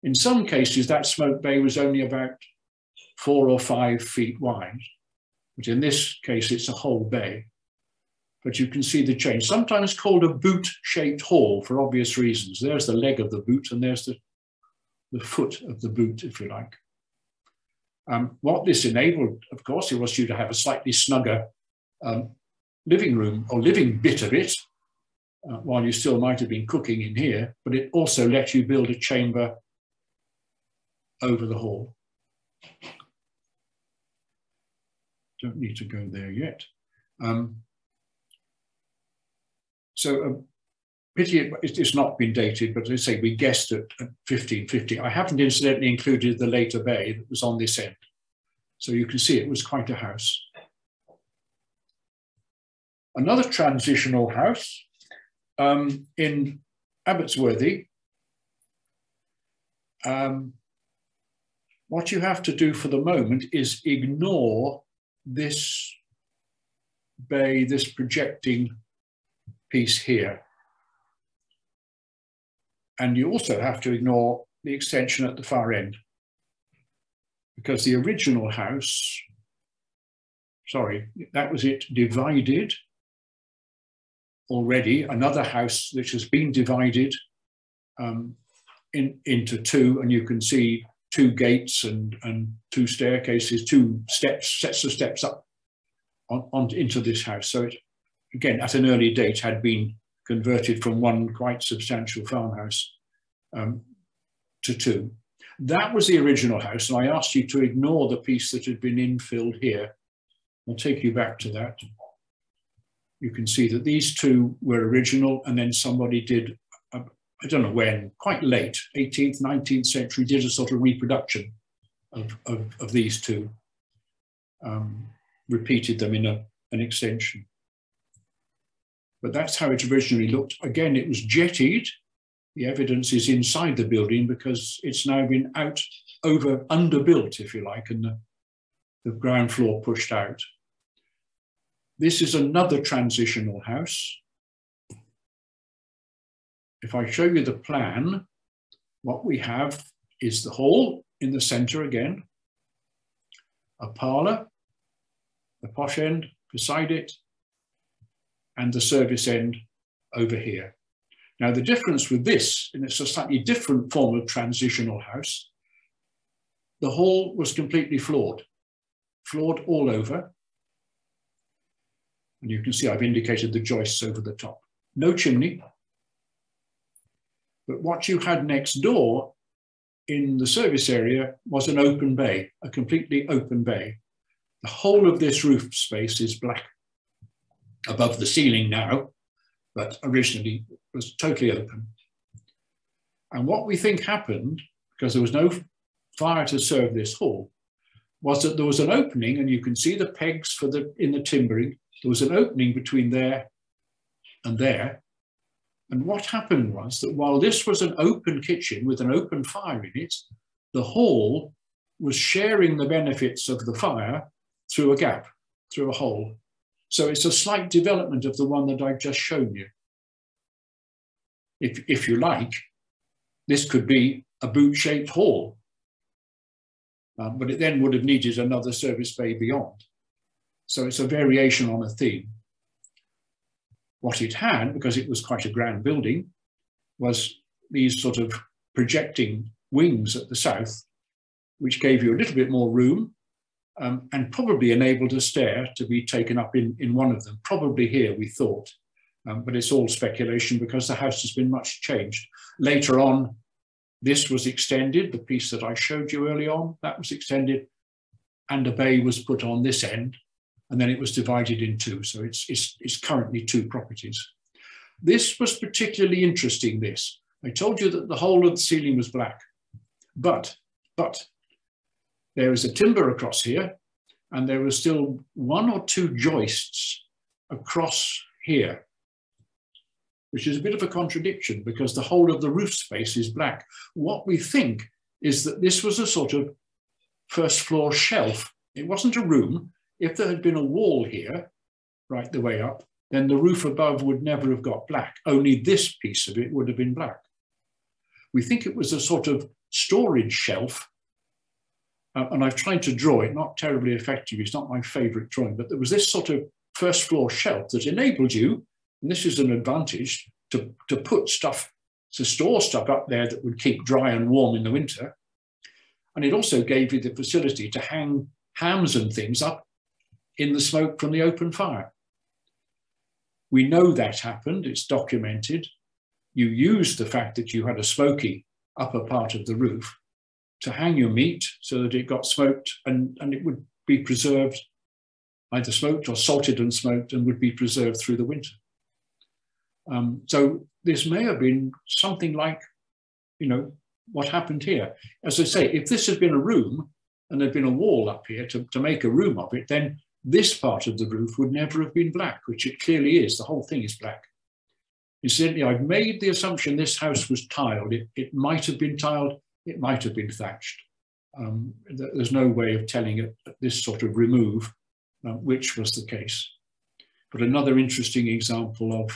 In some cases, that smoke bay was only about 4 or 5 feet wide, but in this case, it's a whole bay. But you can see the change, sometimes called a boot-shaped hall for obvious reasons. There's the leg of the boot, and there's the foot of the boot, if you like. What this enabled, of course, it was you to have a slightly snugger living room or living bit of it, while you still might have been cooking in here, but it also let you build a chamber over the hall. Don't need to go there yet. So pity it's not been dated, but as I say, we guessed at 1550. I haven't incidentally included the later bay that was on this end. So you can see it was quite a house. Another transitional house in Abbotsworthy. What you have to do for the moment is ignore this bay, this projecting piece here. And you also have to ignore the extension at the far end, because the original house, sorry, that was it, divided already. Another house which has been divided into 2, and you can see 2 gates and 2 staircases, 2 steps, sets of steps up into this house. So it, again, at an early date, had been converted from one quite substantial farmhouse to 2. That was the original house, and I asked you to ignore the piece that had been infilled here. I'll take you back to that. You can see that these 2 were original, and then somebody did, I don't know when, quite late, 18th, 19th century, did a sort of reproduction of these 2, repeated them in an extension. But that's how it originally looked. Again, it was jettied. The evidence is inside the building because it's now been underbuilt, if you like, and the ground floor pushed out. This is another transitional house. If I show you the plan, what we have is the hall in the center again, a parlour, the posh end beside it, and the service end over here. Now, the difference with this, and it's a slightly different form of transitional house, the hall was completely floored all over. And you can see I've indicated the joists over the top. No chimney. But what you had next door in the service area was an open bay, a completely open bay. The whole of this roof space is black above the ceiling now, but originally was totally open. And what we think happened, because there was no fire to serve this hall, was that there was an opening, and you can see the pegs in the timbering. There was an opening between there and there. And what happened was that while this was an open kitchen with an open fire in it, the hall was sharing the benefits of the fire through a gap, through a hole. So it's a slight development of the one that I've just shown you. If you like, this could be a boot-shaped hall. but it then would have needed another service bay beyond. So it's a variation on a theme. What it had, because it was quite a grand building, was these sort of projecting wings at the south, which gave you a little bit more room, and probably enabled a stair to be taken up in one of them, probably here, we thought. But it's all speculation because the house has been much changed. Later on, this was extended, the piece that I showed you early on, that was extended, and a bay was put on this end, and then it was divided in two. So it's currently two properties. This was particularly interesting, this. I told you that the whole of the ceiling was black, but there is a timber across here, and there are still one or two joists across here, which is a bit of a contradiction because the whole of the roof space is black. What we think is that this was a sort of first floor shelf. It wasn't a room. If there had been a wall here, right the way up, then the roof above would never have got black. Only this piece of it would have been black. We think it was a sort of storage shelf. And I've tried to draw it, not terribly effectively, it's not my favorite drawing, but there was this sort of first floor shelf that enabled you, and this is an advantage, to put stuff, to store stuff up there that would keep dry and warm in the winter. And it also gave you the facility to hang hams and things up in the smoke from the open fire. We know that happened, it's documented. You used the fact that you had a smoky upper part of the roof to hang your meat so that it got smoked and it would be preserved, either smoked or salted and smoked, and would be preserved through the winter. So this may have been something like, you know, what happened here. As I say, if this had been a room and there'd been a wall up here to make a room of it, then this part of the roof would never have been black, which it clearly is. The whole thing is black. Incidentally, I've made the assumption this house was tiled. It might have been tiled. It might have been thatched. There's no way of telling at this sort of remove which was the case. But another interesting example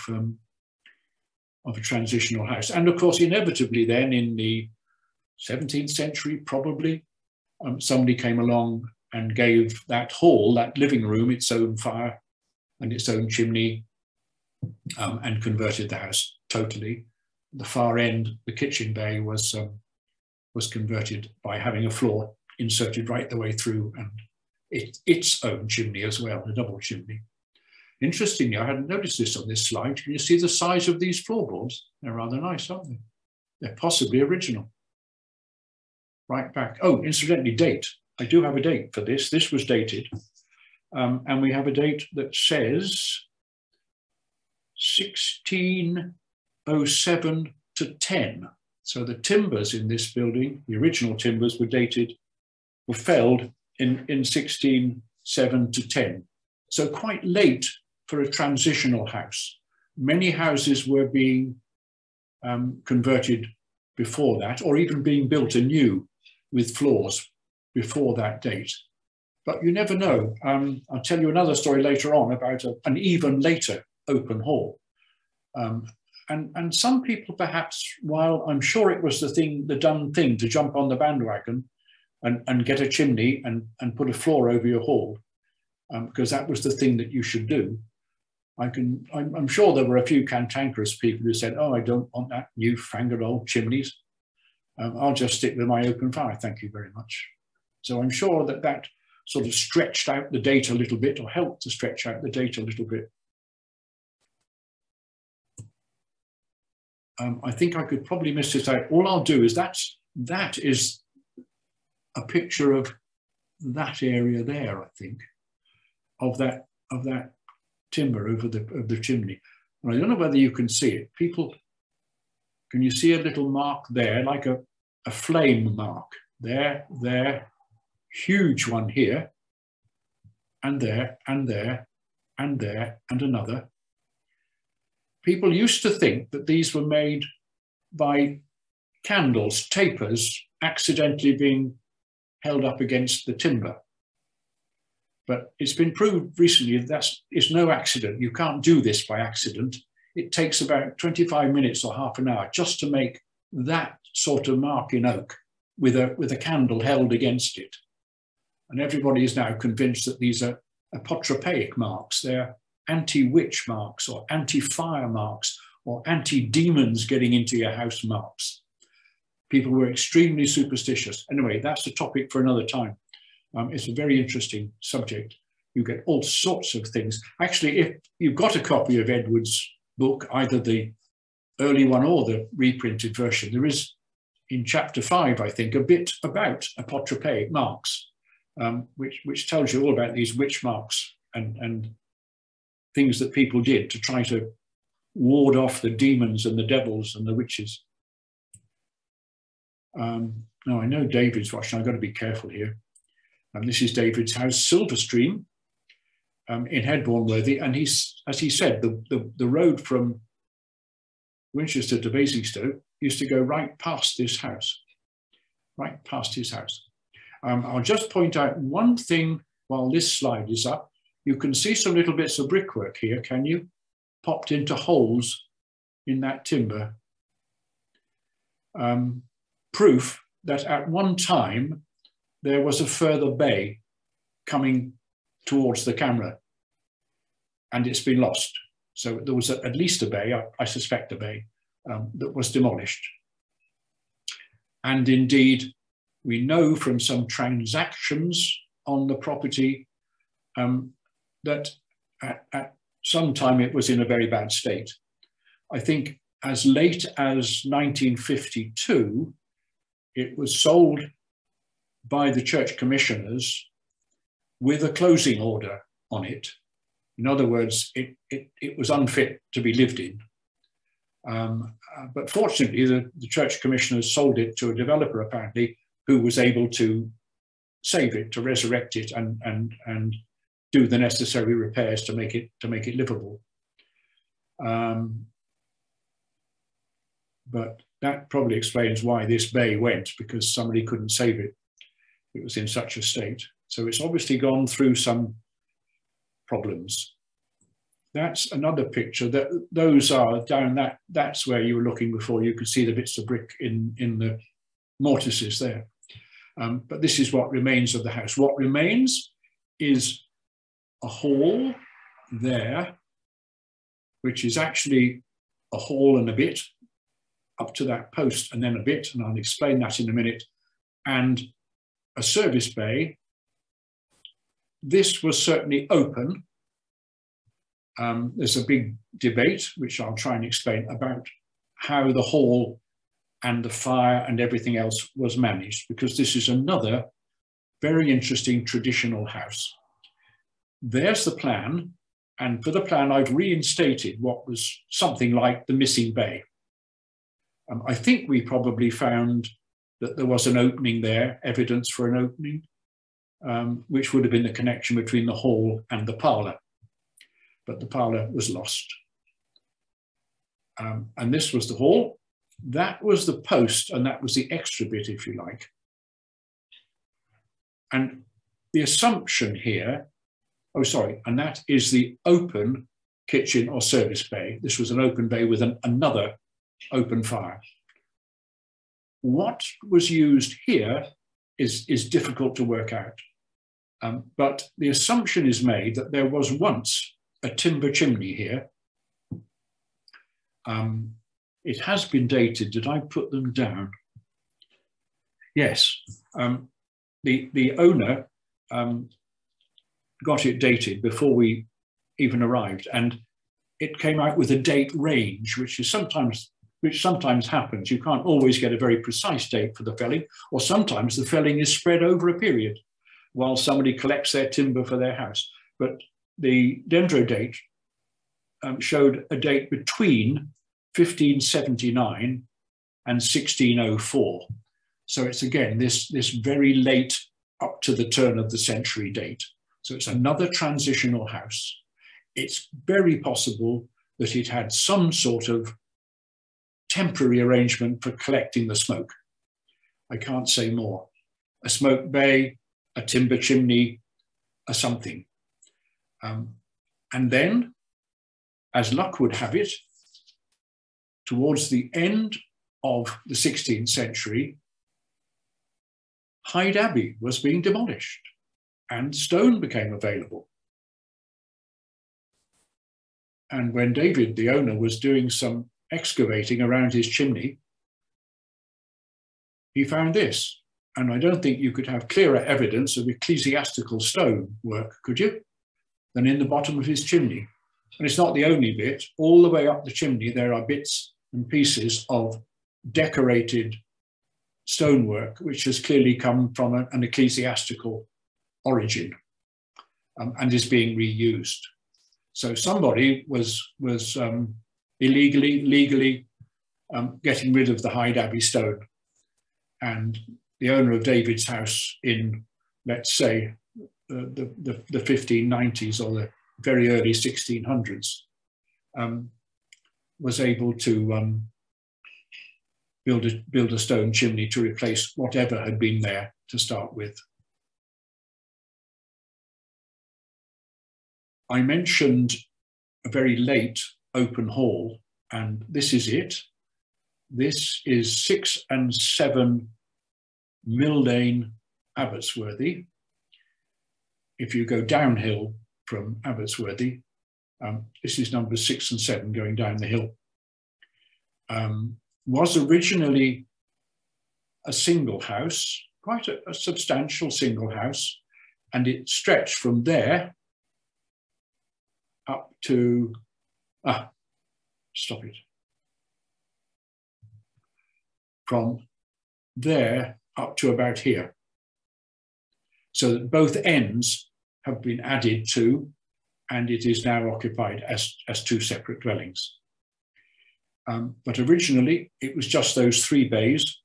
of a transitional house. And of course, inevitably then in the 17th century, probably, somebody came along and gave that hall, that living room, its own fire and its own chimney, and converted the house totally. The far end, the kitchen bay, was converted by having a floor inserted right the way through, and its own chimney as well, a double chimney. Interestingly, I hadn't noticed this on this slide. Can you see the size of these floorboards? They're rather nice, aren't they? They're possibly original. Right back. Oh, incidentally, date. I do have a date for this. This was dated. And we have a date that says 1607 to 10. So the timbers in this building, the original timbers, were felled in 1607 to 10. So quite late for a transitional house. Many houses were being converted before that, or even being built anew with floors before that date. But you never know. I'll tell you another story later on about an even later open hall. And some people perhaps, while I'm sure it was the done thing to jump on the bandwagon and get a chimney and put a floor over your hall, because that was the thing that you should do. I'm sure there were a few cantankerous people who said, oh, I don't want that newfangled old chimneys. I'll just stick with my open fire, thank you very much. So I'm sure that sort of stretched out the date a little bit, or helped to stretch out the date a little bit. I think I could probably miss this out. All I'll do is that is a picture of that area there, I think, of that timber over the chimney. And I don't know whether you can see it. People, can you see a little mark there, like a flame mark? There, huge one here, and there, and there, and there, and another. People used to think that these were made by candles, tapers, accidentally being held up against the timber. But it's been proved recently that it's no accident. You can't do this by accident. It takes about 25 minutes or half an hour just to make that sort of mark in oak with a candle held against it. And everybody is now convinced that these are apotropaic marks. They're anti-witch marks or anti-fire marks or anti-demons getting into your house marks. People were extremely superstitious. Anyway, that's a topic for another time. It's a very interesting subject. You get all sorts of things. Actually, if you've got a copy of Edward's book, either the early one or the reprinted version, there is in chapter 5, I think, a bit about apotropaic marks, which tells you all about these witch marks and things that people did to try to ward off the demons and the devils and the witches. Now, I know David's watching. I've got to be careful here. This is David's house, Silverstream, in Headbourne-Worthy. And as he said, the road from Winchester to Basingstoke used to go right past this house, right past his house. I'll just point out one thing while this slide is up. You can see some little bits of brickwork here, can you? Popped into holes in that timber. Proof that at one time there was a further bay coming towards the camera and it's been lost. So there was at least a bay, I suspect a bay, that was demolished. And indeed, we know from some transactions on the property that at some time it was in a very bad state. I think as late as 1952, it was sold by the church commissioners with a closing order on it. In other words, it was unfit to be lived in. But fortunately, the church commissioners sold it to a developer, apparently, who was able to save it, to resurrect it and do the necessary repairs to make it livable. But that probably explains why this bay went, because somebody couldn't save it. It was in such a state. So it's obviously gone through some problems. That's another picture. Those are down that's where you were looking before. You could see the bits of brick in the mortises there. But this is what remains of the house. What remains is a hall there, which is actually a hall and a bit up to that post and then a bit, and I'll explain that in a minute, and a service bay. This was certainly open. There's a big debate, which I'll try and explain, about how the hall and the fire and everything else was managed, because this is another very interesting traditional house. There's the plan, and for the plan I've reinstated what was something like the missing bay. I think we probably found that there was an opening there, evidence for an opening, which would have been the connection between the hall and the parlour. But the parlour was lost. And this was the hall. That was the post, and that was the extra bit, if you like. And the assumption here, oh, sorry, and that is the open kitchen or service bay. This was an open bay with another open fire. What was used here is difficult to work out. But the assumption is made that there was once a timber chimney here. It has been dated. Did I put them down? Yes. The owner got it dated before we even arrived, and it came out with a date range, which sometimes happens. You can't always get a very precise date for the felling, or sometimes the felling is spread over a period while somebody collects their timber for their house. But the dendro date showed a date between 1579 and 1604. So it's again this very late up to the turn of the century date. So it's another transitional house. It's very possible that it had some sort of temporary arrangement for collecting the smoke. I can't say more. A smoke bay, a timber chimney, a something. And then, as luck would have it, towards the end of the 16th century, Hyde Abbey was being demolished. and stone became available. And when David, the owner, was doing some excavating around his chimney, he found this. And I don't think you could have clearer evidence of ecclesiastical stone work, could you, than in the bottom of his chimney. And it's not the only bit. All the way up the chimney, there are bits and pieces of decorated stonework, which has clearly come from an ecclesiastical origin and is being reused. So somebody was legally getting rid of the Hyde Abbey stone. And the owner of David's house in, let's say, the 1590s or the very early 1600s was able to build a stone chimney to replace whatever had been there to start with. I mentioned a very late open hall, and this is it. This is 6 and 7 Millane, Abbotsworthy. If you go downhill from Abbotsworthy, this is number 6 and 7 going down the hill. Was originally a single house, quite a substantial single house, and it stretched from there up to, stop it. From there up to about here. So that both ends have been added to, and it is now occupied as 2 separate dwellings. But originally it was just those 3 bays.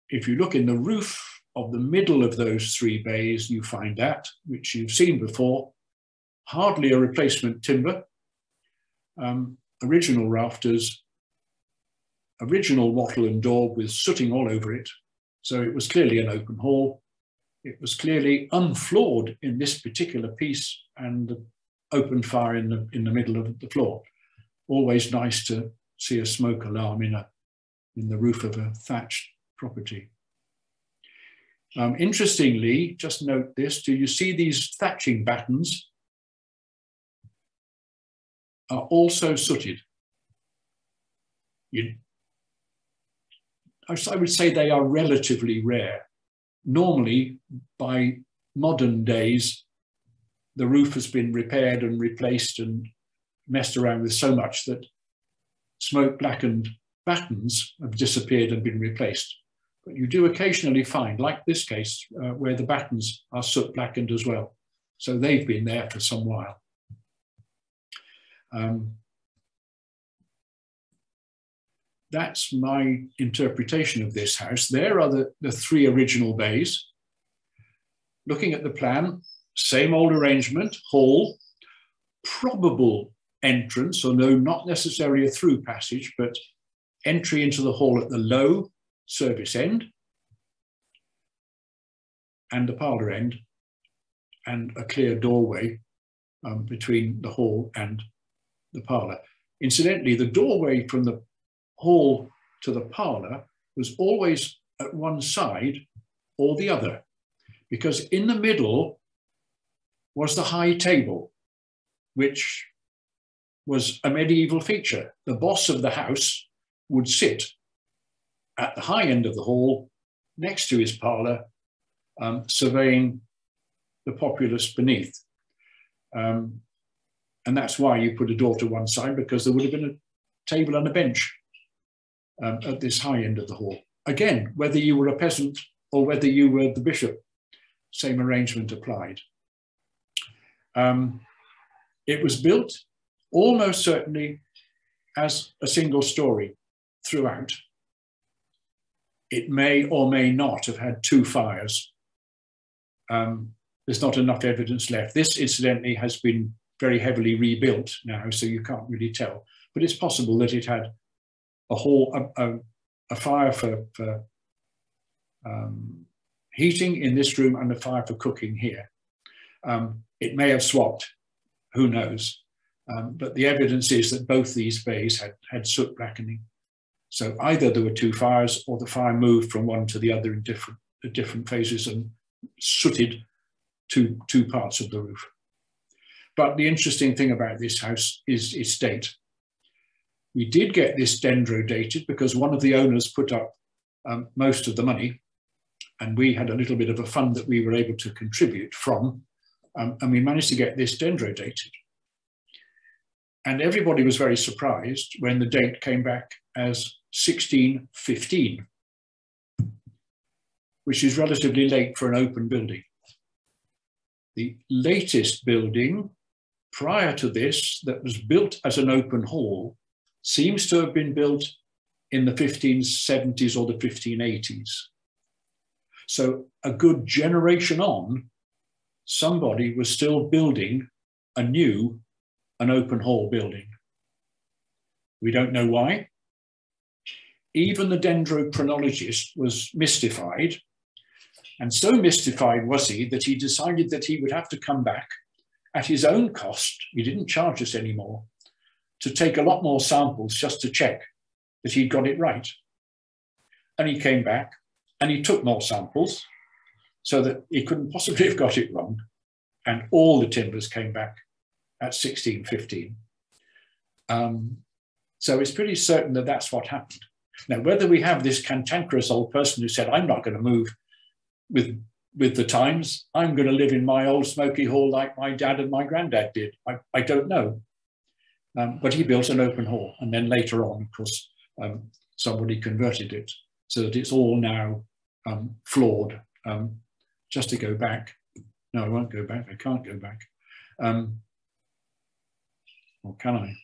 If you look in the roof of the middle of those 3 bays, you find that, which you've seen before, hardly a replacement timber, original rafters, original wattle and daub with sooting all over it. So it was clearly an open hall. It was clearly unfloored in this particular piece, and the open fire in the middle of the floor. Always nice to see a smoke alarm in the roof of a thatched property. Interestingly, just note this, do you see these thatching battens are also sooted? I would say they are relatively rare. Normally, by modern days, the roof has been repaired and replaced and messed around with so much that smoke-blackened battens have disappeared and been replaced. But you do occasionally find, like this case, where the battens are soot-blackened as well. So they've been there for some while. That's my interpretation of this house. There are the 3 original bays. Looking at the plan, same old arrangement, hall, probable entrance, or no, not necessarily a through passage, but entry into the hall at the low service end and the parlour end, and a clear doorway between the hall and the parlour. Incidentally, the doorway from the hall to the parlour was always at one side or the other, because in the middle was the high table, which was a medieval feature. The boss of the house would sit at the high end of the hall next to his parlour, surveying the populace beneath. And that's why you put a door to one side, because there would have been a table and a bench at this high end of the hall. Again, whether you were a peasant or whether you were the bishop, same arrangement applied. It was built almost certainly as a single story throughout. It may or may not have had 2 fires. There's not enough evidence left. This, incidentally, has been very heavily rebuilt now, so you can't really tell. But it's possible that it had a fire for heating in this room and a fire for cooking here. It may have swapped, who knows? But the evidence is that both these bays had soot blackening. So either there were 2 fires, or the fire moved from one to the other in different phases and sooted two parts of the roof. But the interesting thing about this house is its date. We did get this dendro dated because one of the owners put up most of the money, and we had a little bit of a fund that we were able to contribute from, and we managed to get this dendro dated. And everybody was very surprised when the date came back as 1615, which is relatively late for an open building. The latest building prior to this that was built as an open hall seems to have been built in the 1570s or the 1580s. So a good generation on, somebody was still building an open hall building. We don't know why. Even the dendrochronologist was mystified, and so mystified was he that he decided that he would have to come back at his own cost. He didn't charge us anymore, to take a lot more samples just to check that he'd got it right. And he came back and he took more samples so that he couldn't possibly have got it wrong. And all the timbers came back at 1615. So it's pretty certain that that's what happened. Now, whether we have this cantankerous old person who said, I'm not going to move with the times, I'm going to live in my old smoky hall like my dad and my granddad did, I don't know. But he built an open hall, and then later on, of course, somebody converted it so that it's all now floored. Just to go back, no, I won't go back, I can't go back. Or can I?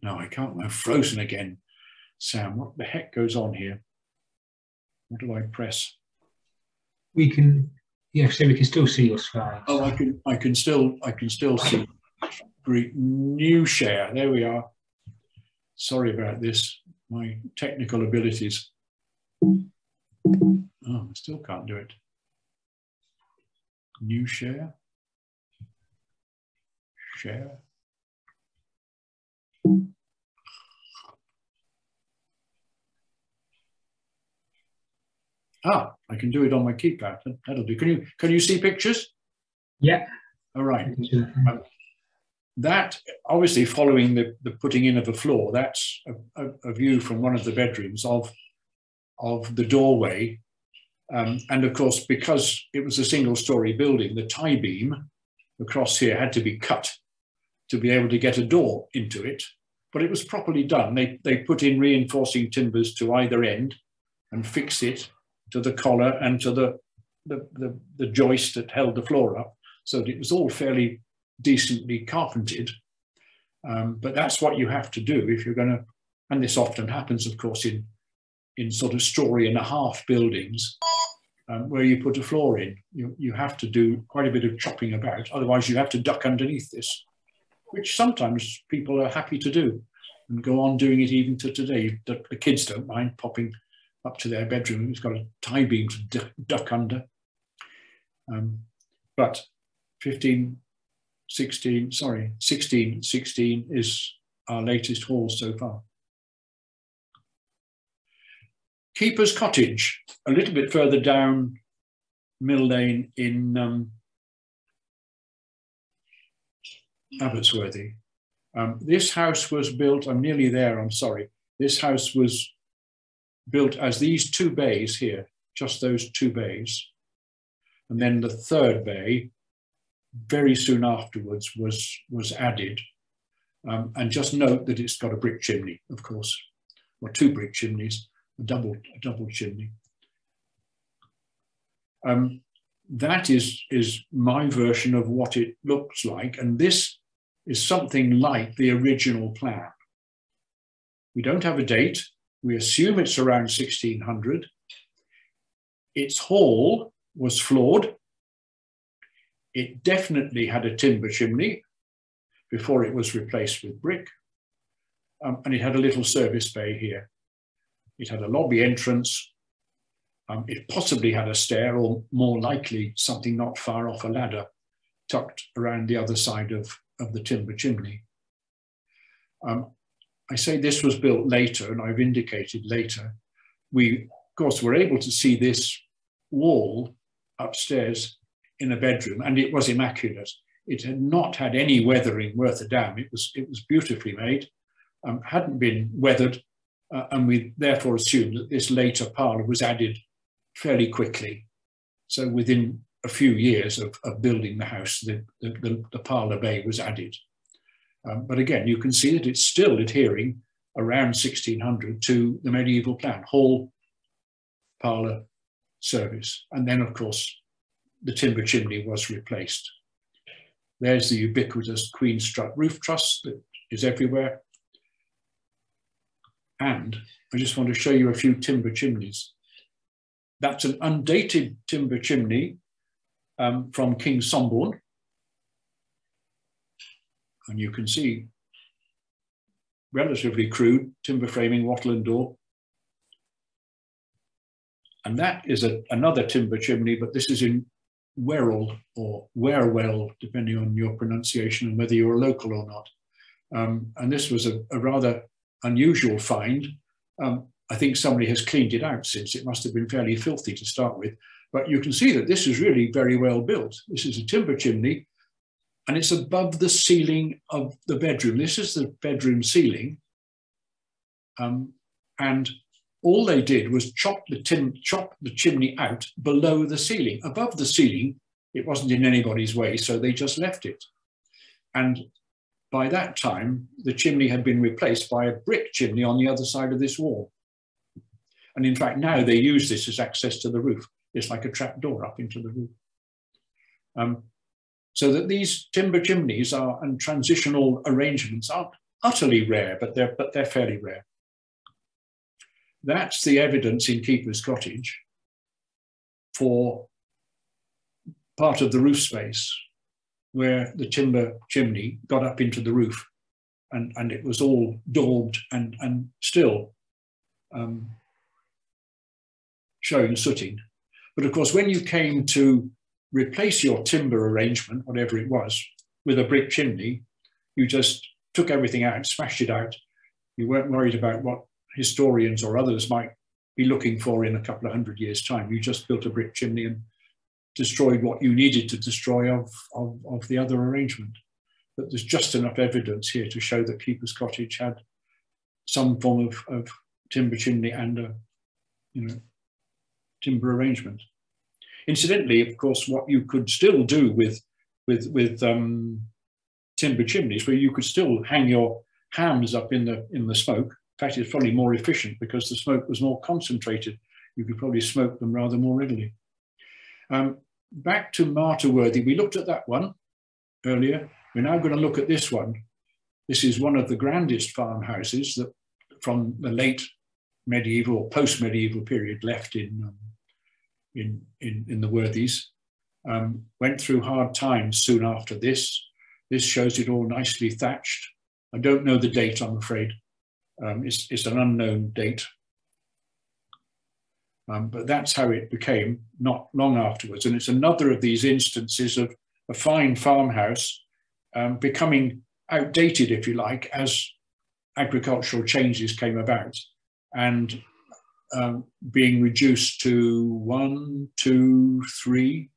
No, I can't, I'm frozen again. Sam, what the heck goes on here? What do I press? We can, yeah, so we can still see your slides. Oh, I can still see. Great, new share, there we are. Sorry about this, my technical abilities. Oh, I still can't do it. New share. Share. Ah, I can do it on my keypad. That'll do. Can you see pictures? Yeah. All right. That, obviously, following the putting in of a floor, that's a view from one of the bedrooms of the doorway. And of course, because it was a single-story building, the tie beam across here had to be cut to be able to get a door into it. But it was properly done. They put in reinforcing timbers to either end and fixed it to the collar and to the joist that held the floor up. So it was all fairly decently carpented. But that's what you have to do if you're going to, and this often happens, of course, in sort of story-and-a-half buildings where you put a floor in. You have to do quite a bit of chopping about. Otherwise, you have to duck underneath this, which sometimes people are happy to do and go on doing it even to today. The kids don't mind popping up to their bedroom. It's got a tie beam to duck under. But 1616 is our latest hall so far. Keeper's Cottage, a little bit further down Mill Lane in Abbotsworthy. This house was built, I'm nearly there, I'm sorry. This house was built as these two bays here, just those two bays. And then the third bay, very soon afterwards, was added. And just note that it's got a brick chimney, of course, or two brick chimneys, a double chimney. That is my version of what it looks like. And this is something like the original plan. We don't have a date. We assume it's around 1600. Its hall was floored. It definitely had a timber chimney before it was replaced with brick. And it had a little service bay here. It had a lobby entrance. It possibly had a stair, or more likely something not far off a ladder tucked around the other side of the timber chimney. I say this was built later, and I've indicated later. We, of course, were able to see this wall upstairs in a bedroom, and it was immaculate. It had not had any weathering worth a damn. It was beautifully made, hadn't been weathered, and we therefore assumed that this later parlour was added fairly quickly. So within a few years of building the house, the parlour bay was added. But again, you can see that it's still adhering around 1600 to the medieval plan: hall, parlour, service. And then, of course, the timber chimney was replaced. There's the ubiquitous Queen strut roof truss that is everywhere. And I just want to show you a few timber chimneys. That's an undated timber chimney from King Somborn. And you can see relatively crude timber framing, wattle and door. And that is another timber chimney, but this is in Werrell or Werewell, depending on your pronunciation and whether you're a local or not. And this was a rather unusual find. I think somebody has cleaned it out since. It must have been fairly filthy to start with. But you can see that this is really very well built. This is a timber chimney, and it's above the ceiling of the bedroom. This is the bedroom ceiling. And all they did was chop the chimney out below the ceiling. Above the ceiling, it wasn't in anybody's way, so they just left it. And by that time, the chimney had been replaced by a brick chimney on the other side of this wall. And in fact, now they use this as access to the roof. It's like a trap door up into the roof. So that these timber chimneys and transitional arrangements are utterly rare, but they're fairly rare. That's the evidence in Keeper's Cottage for part of the roof space where the timber chimney got up into the roof, and it was all daubed and still showing sooting. But of course, when you came to replace your timber arrangement, whatever it was, with a brick chimney, you just took everything out, smashed it out. You weren't worried about what historians or others might be looking for in a couple of 100 years' time. You just built a brick chimney and destroyed what you needed to destroy of the other arrangement. But there's just enough evidence here to show that Keeper's Cottage had some form of timber chimney and a timber arrangement. Incidentally, of course, what you could still do with timber chimneys, where you could still hang your hams up in the smoke. In fact, it's probably more efficient because the smoke was more concentrated. You could probably smoke them rather more readily. Back to Martyrworthy, we looked at that one earlier. We're now going to look at this one. This is one of the grandest farmhouses that from the late medieval or post-medieval period left in the Worthies. Went through hard times soon after this. This shows it all nicely thatched. I don't know the date, I'm afraid. It's an unknown date. But that's how it became not long afterwards. And it's another of these instances of a fine farmhouse becoming outdated, if you like, as agricultural changes came about, and being reduced to 1, 2, 3,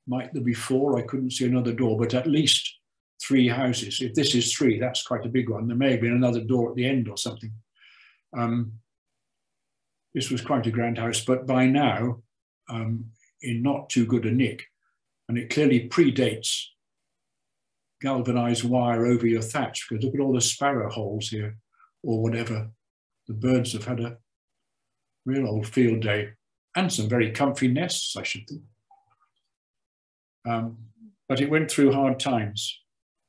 might there be 4? I couldn't see another door, but at least 3 houses. If this is 3, that's quite a big one. There may have been another door at the end or something. This was quite a grand house, but by now in not too good a nick, and it clearly predates galvanized wire over your thatch, because look at all the sparrow holes here or whatever. The birds have had a real old field day, and some very comfy nests, I should think. But it went through hard times.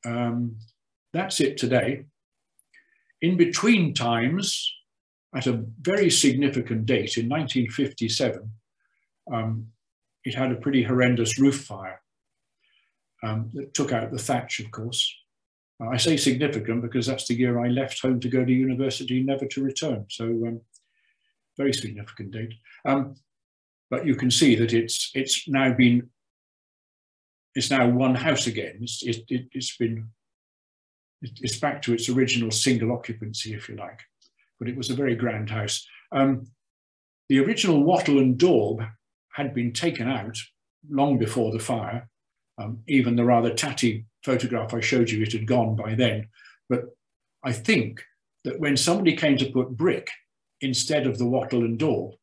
That's it today. In between times, at a very significant date in 1957, it had a pretty horrendous roof fire that took out the thatch, of course. I say significant because that's the year I left home to go to university, never to return. So very significant date. But you can see that it's now one house again. It's back to its original single occupancy, if you like. But it was a very grand house. The original wattle and daub had been taken out long before the fire. Even the rather tatty photograph I showed you, it had gone by then. But I think that when somebody came to put brick instead of the wattle and daub,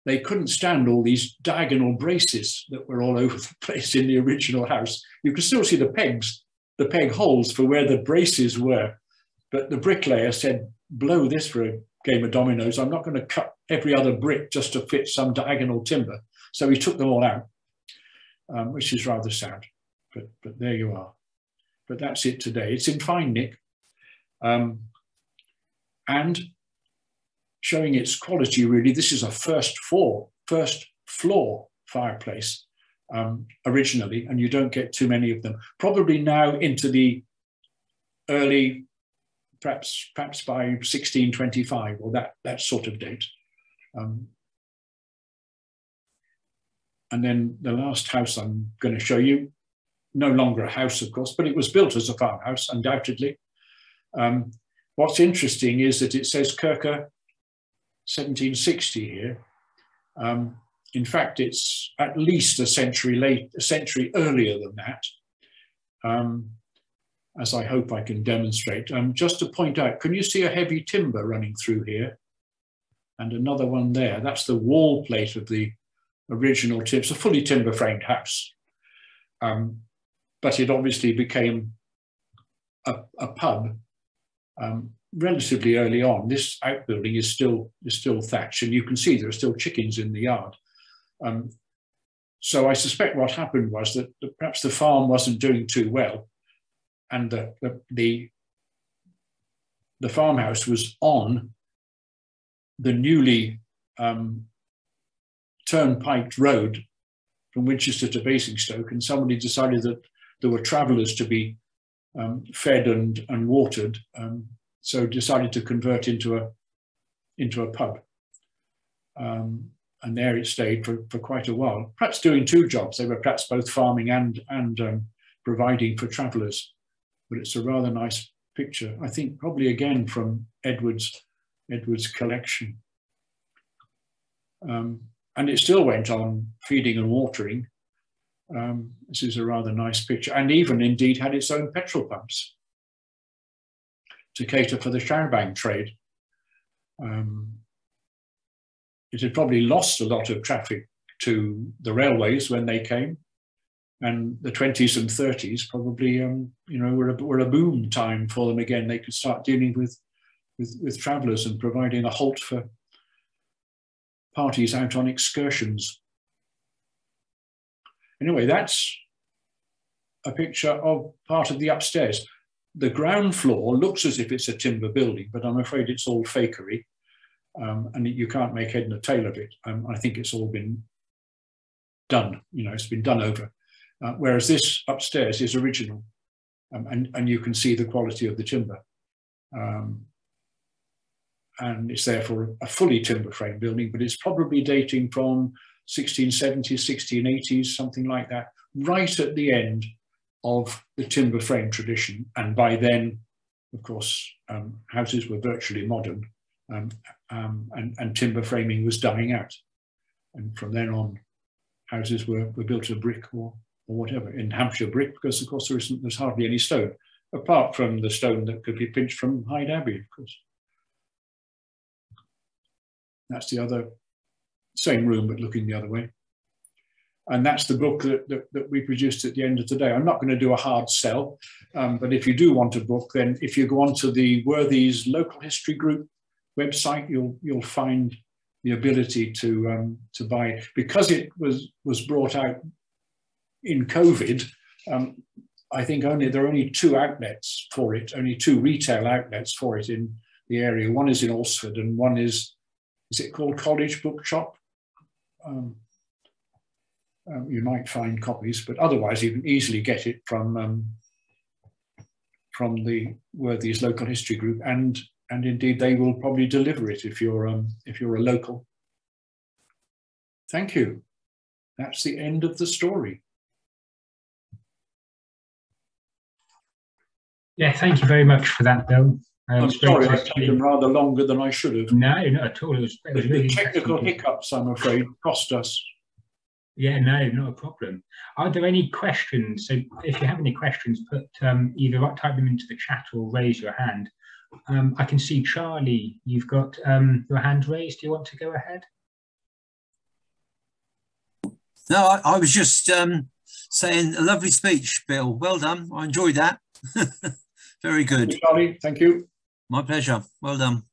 they couldn't stand all these diagonal braces that were all over the place in the original house. You can still see the pegs, the peg holes for where the braces were. But the bricklayer said, blow this for a game of dominoes. I'm not going to cut every other brick just to fit some diagonal timber. So he took them all out, which is rather sad. But there you are. But that's it today. It's in fine nick. And showing its quality, really, this is a first floor fireplace originally, and you don't get too many of them. Probably now into the early, perhaps by 1625 or that sort of date. And then the last house I'm going to show you, no longer a house, of course, but it was built as a farmhouse, undoubtedly. What's interesting is that it says Kirker 1760 here. In fact, it's at least a century earlier than that, as I hope I can demonstrate. Just to point out, can you see a heavy timber running through here? And another one there. That's the wall plate of the original timber. It's a fully timber framed house. But it obviously became a pub relatively early on. This outbuilding is still thatched, and you can see there are still chickens in the yard. So I suspect what happened was that perhaps the farm wasn't doing too well, and the farmhouse was on the newly turnpiked road from Winchester to Basingstoke, and somebody decided that there were travellers to be fed and watered, so decided to convert into a pub. And there it stayed for quite a while, perhaps doing two jobs. They were perhaps both farming and providing for travellers. But it's a rather nice picture, I think, probably again from Edward's collection. And it still went on feeding and watering. This is a rather nice picture, and even indeed had its own petrol pumps to cater for the charbang trade. It had probably lost a lot of traffic to the railways when they came, and the 20s and 30s probably were a boom time for them again. They could start dealing with travellers and providing a halt for parties out on excursions. Anyway, that's a picture of part of the upstairs. The ground floor looks as if it's a timber building, but I'm afraid it's all fakery, and you can't make head nor tail of it. I think it's all been done, it's been done over. Whereas this upstairs is original, and you can see the quality of the timber. And it's therefore a fully timber frame building, but it's probably dating from 1670s, 1680s, something like that, right at the end of the timber frame tradition. And by then, of course, houses were virtually modern, and timber framing was dying out. And from then on, houses were built of brick or whatever. In Hampshire, brick, because of course there's hardly any stone, apart from the stone that could be pinched from Hyde Abbey, of course. That's the other, same room, but looking the other way. And that's the book that we produced at the end of today. I'm not going to do a hard sell, but if you do want a book, then if you go onto the Worthies Local History Group website, you'll find the ability to buy it. Because it was brought out in COVID, I think there are only two outlets for it, only two retail outlets for it in the area. One is in Alresford, and one is it called College Bookshop? You might find copies, but otherwise you can easily get it from the Worthies Local History Group, and indeed they will probably deliver it if you're a local. Thank you. That's the end of the story. Yeah, thank you very much for that, Bill. I'm sorry, I've taken rather longer than I should have. No, not at all. It was really technical hiccups, I'm afraid, cost us. Yeah, no, not a problem. Are there any questions? So if you have any questions, put either type them into the chat or raise your hand. I can see Charlie, you've got your hand raised. Do you want to go ahead? No, I was just saying a lovely speech, Bill. Well done. I enjoyed that. Very good. Thank you, Charlie. Thank you. My pleasure. Well done.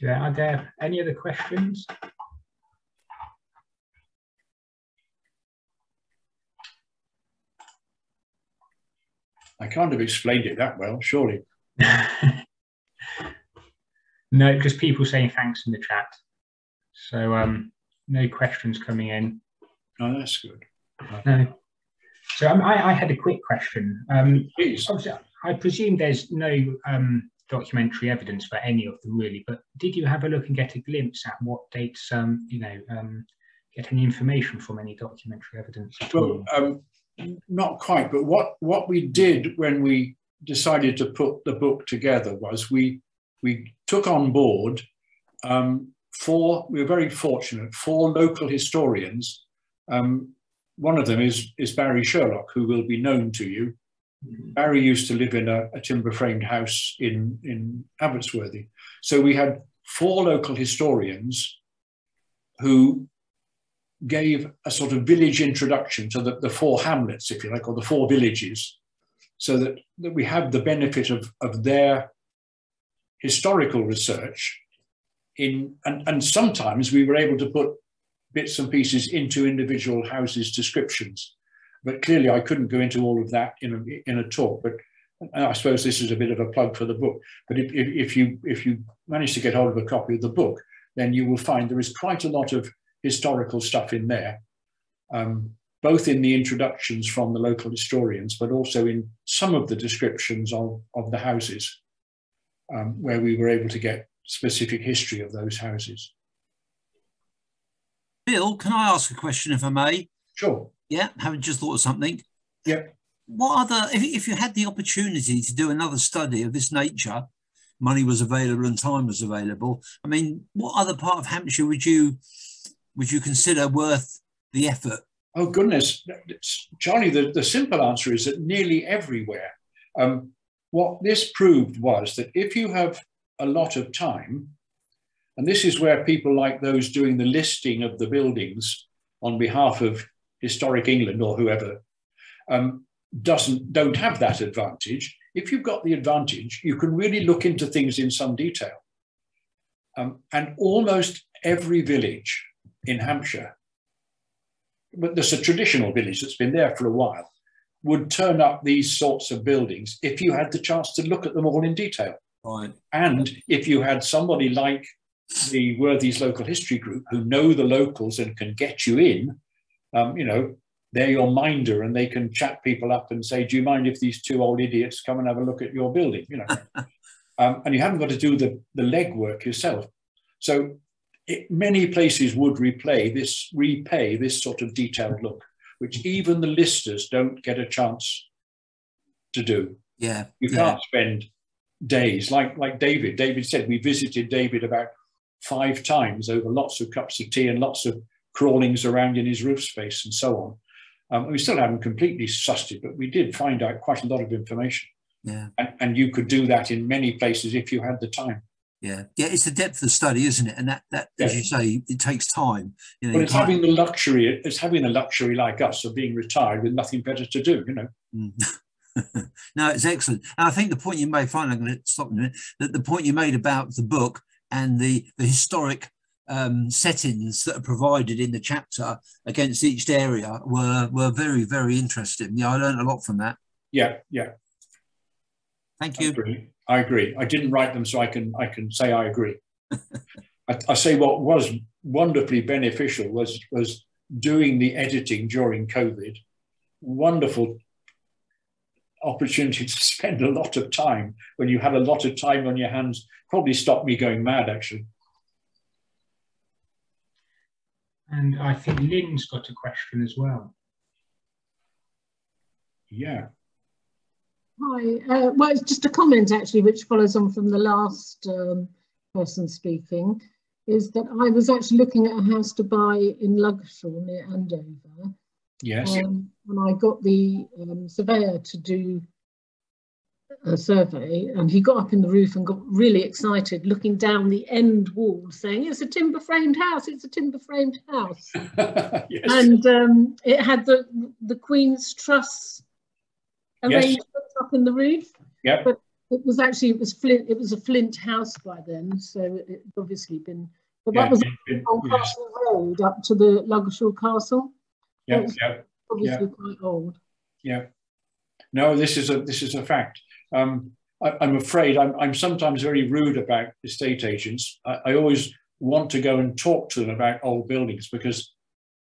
Are there any other questions? I can't have explained it that well, surely. No, just people saying thanks in the chat. So no questions coming in. Oh, that's good. No. So I had a quick question. Please. Obviously, I presume there's no documentary evidence for any of them really, but did you have a look and get a glimpse at what dates, get any information from any documentary evidence at all? Not quite, but what we did when we decided to put the book together was we took on board we were very fortunate, 4 local historians. One of them is Barry Sherlock, who will be known to you. Barry used to live in a timber-framed house in Abbotsworthy. So we had 4 local historians who gave a sort of village introduction to the 4 hamlets, if you like, or the 4 villages, so that we have the benefit of their historical research and sometimes we were able to put bits and pieces into individual houses' descriptions. But clearly I couldn't go into all of that in a talk, but I suppose this is a bit of a plug for the book. But if you manage to get hold of a copy of the book, then you will find there is quite a lot of historical stuff in there, both in the introductions from the local historians, but also in some of the descriptions of the houses, where we were able to get specific history of those houses. Bill, can I ask a question if I may? Sure. Yeah, having just thought of something. Yeah. What other, if you had the opportunity to do another study of this nature, money was available and time was available, I mean, what other part of Hampshire would you consider worth the effort? Oh, goodness. Charlie, the simple answer is that nearly everywhere. What this proved was that if you have a lot of time, and this is where people like those doing the listing of the buildings on behalf of Historic England or whoever don't have that advantage. If you've got the advantage, you can really look into things in some detail. And almost every village in Hampshire, but there's a traditional village that's been there for a while, would turn up these sorts of buildings if you had the chance to look at them all in detail. Right. And if you had somebody like the Worthies Local History Group who know the locals and can get you in, they're your minder and they can chat people up and say, do you mind if these 2 old idiots come and have a look at your building? And you haven't got to do the legwork yourself. So many places would repay this sort of detailed look, which even the listers don't get a chance to do. Yeah. You can't spend days like David. David said we visited David about 5 times over lots of cups of tea and lots of crawlings around in his roof space and so on. We still haven't completely sussed it, but we did find out quite a lot of information. Yeah. And you could do that in many places if you had the time. Yeah, it's the depth of the study, isn't it? And that as you say, it takes time. Well, it's having the luxury like us of being retired with nothing better to do, No, it's excellent. And I think the point you made, finally, I'm going to stop in a minute, that the point you made about the book and the historic settings that are provided in the chapter against each area were very, very interesting. Yeah, I learned a lot from that. Yeah. Thank you. I agree. I didn't write them, so I can say I agree. I say what was wonderfully beneficial was doing the editing during COVID. Wonderful opportunity to spend a lot of time when you had a lot of time on your hands. Probably stopped me going mad, actually. And I think Lynn's got a question as well. Yeah. Hi. Well, it's just a comment, actually, which follows on from the last person speaking. is that I was actually looking at a house to buy in Lugshaw near Andover. Yes. And I got the surveyor to do a survey, and he got up in the roof and got really excited, looking down the end wall, saying, "It's a timber framed house. It's a timber framed house." Yes. And it had the Queen's Truss arrangement up in the roof. Yeah. But it was actually it was a flint house by then, so it's obviously been. But that was on Castle Road up to the Lugshaw Castle. Yeah. So obviously quite old. Yeah. No, this is a fact. I'm afraid I'm sometimes very rude about estate agents. I always want to go and talk to them about old buildings because,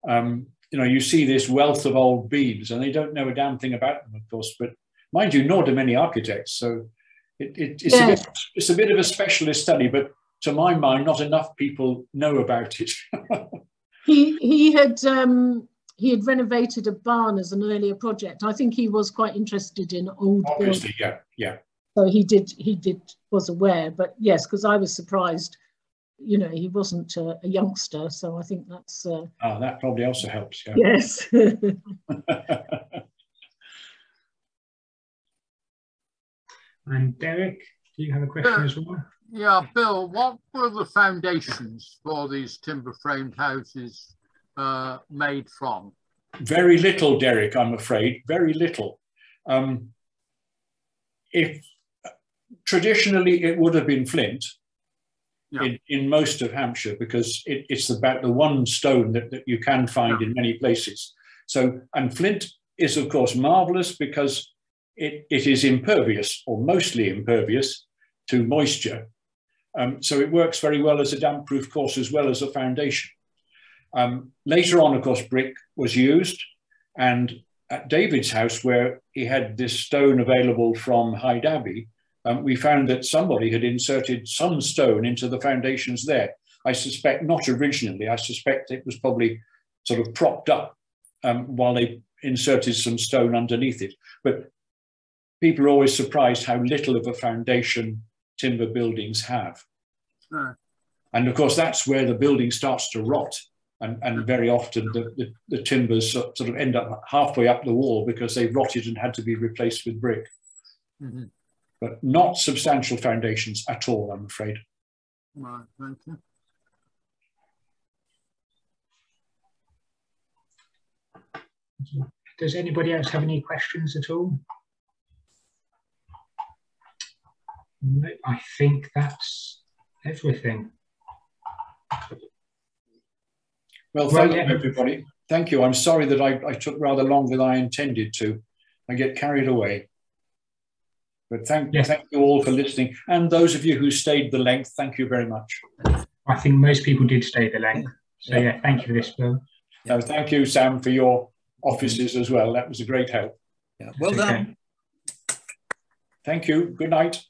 you know, you see this wealth of old beams and they don't know a damn thing about them, of course. But mind you, nor do many architects. So it's a bit of a specialist study, but to my mind, not enough people know about it. He had renovated a barn as an earlier project. I think he was quite interested in old Obviously, buildings. yeah. So he was aware, but yes, because I was surprised, you know, he wasn't a youngster. So I think that's... that probably also helps, yeah. Yes. And Derek, do you have a question as well? Yeah, Bill, what were the foundations for these timber framed houses made from? Very little, Derek, I'm afraid, very little. If traditionally it would have been flint in most of Hampshire, because it's about the one stone that you can find in many places. So, and flint is of course marvelous because it is impervious, or mostly impervious, to moisture. So it works very well as a damp-proof course as well as a foundation. Later on, of course, brick was used, and at David's house, where he had this stone available from Hyde Abbey, we found that somebody had inserted some stone into the foundations there. I suspect not originally, I suspect it was probably sort of propped up while they inserted some stone underneath it. But people are always surprised how little of a foundation timber buildings have. Sure. And of course, that's where the building starts to rot. And very often the timbers sort of end up halfway up the wall because they rotted and had to be replaced with brick. Mm-hmm. But not substantial foundations at all, I'm afraid. Right, thank you. Does anybody else have any questions at all? No, I think that's everything. Well, thank you, everybody. Thank you. I'm sorry that I took rather longer than I intended to. I get carried away. But thank you all for listening. And those of you who stayed the length, thank you very much. I think most people did stay the length. So yeah, thank you for this, Bill. So thank you, Sam, for your offices as well. That was a great help. Yeah, well done. Thank you. Good night.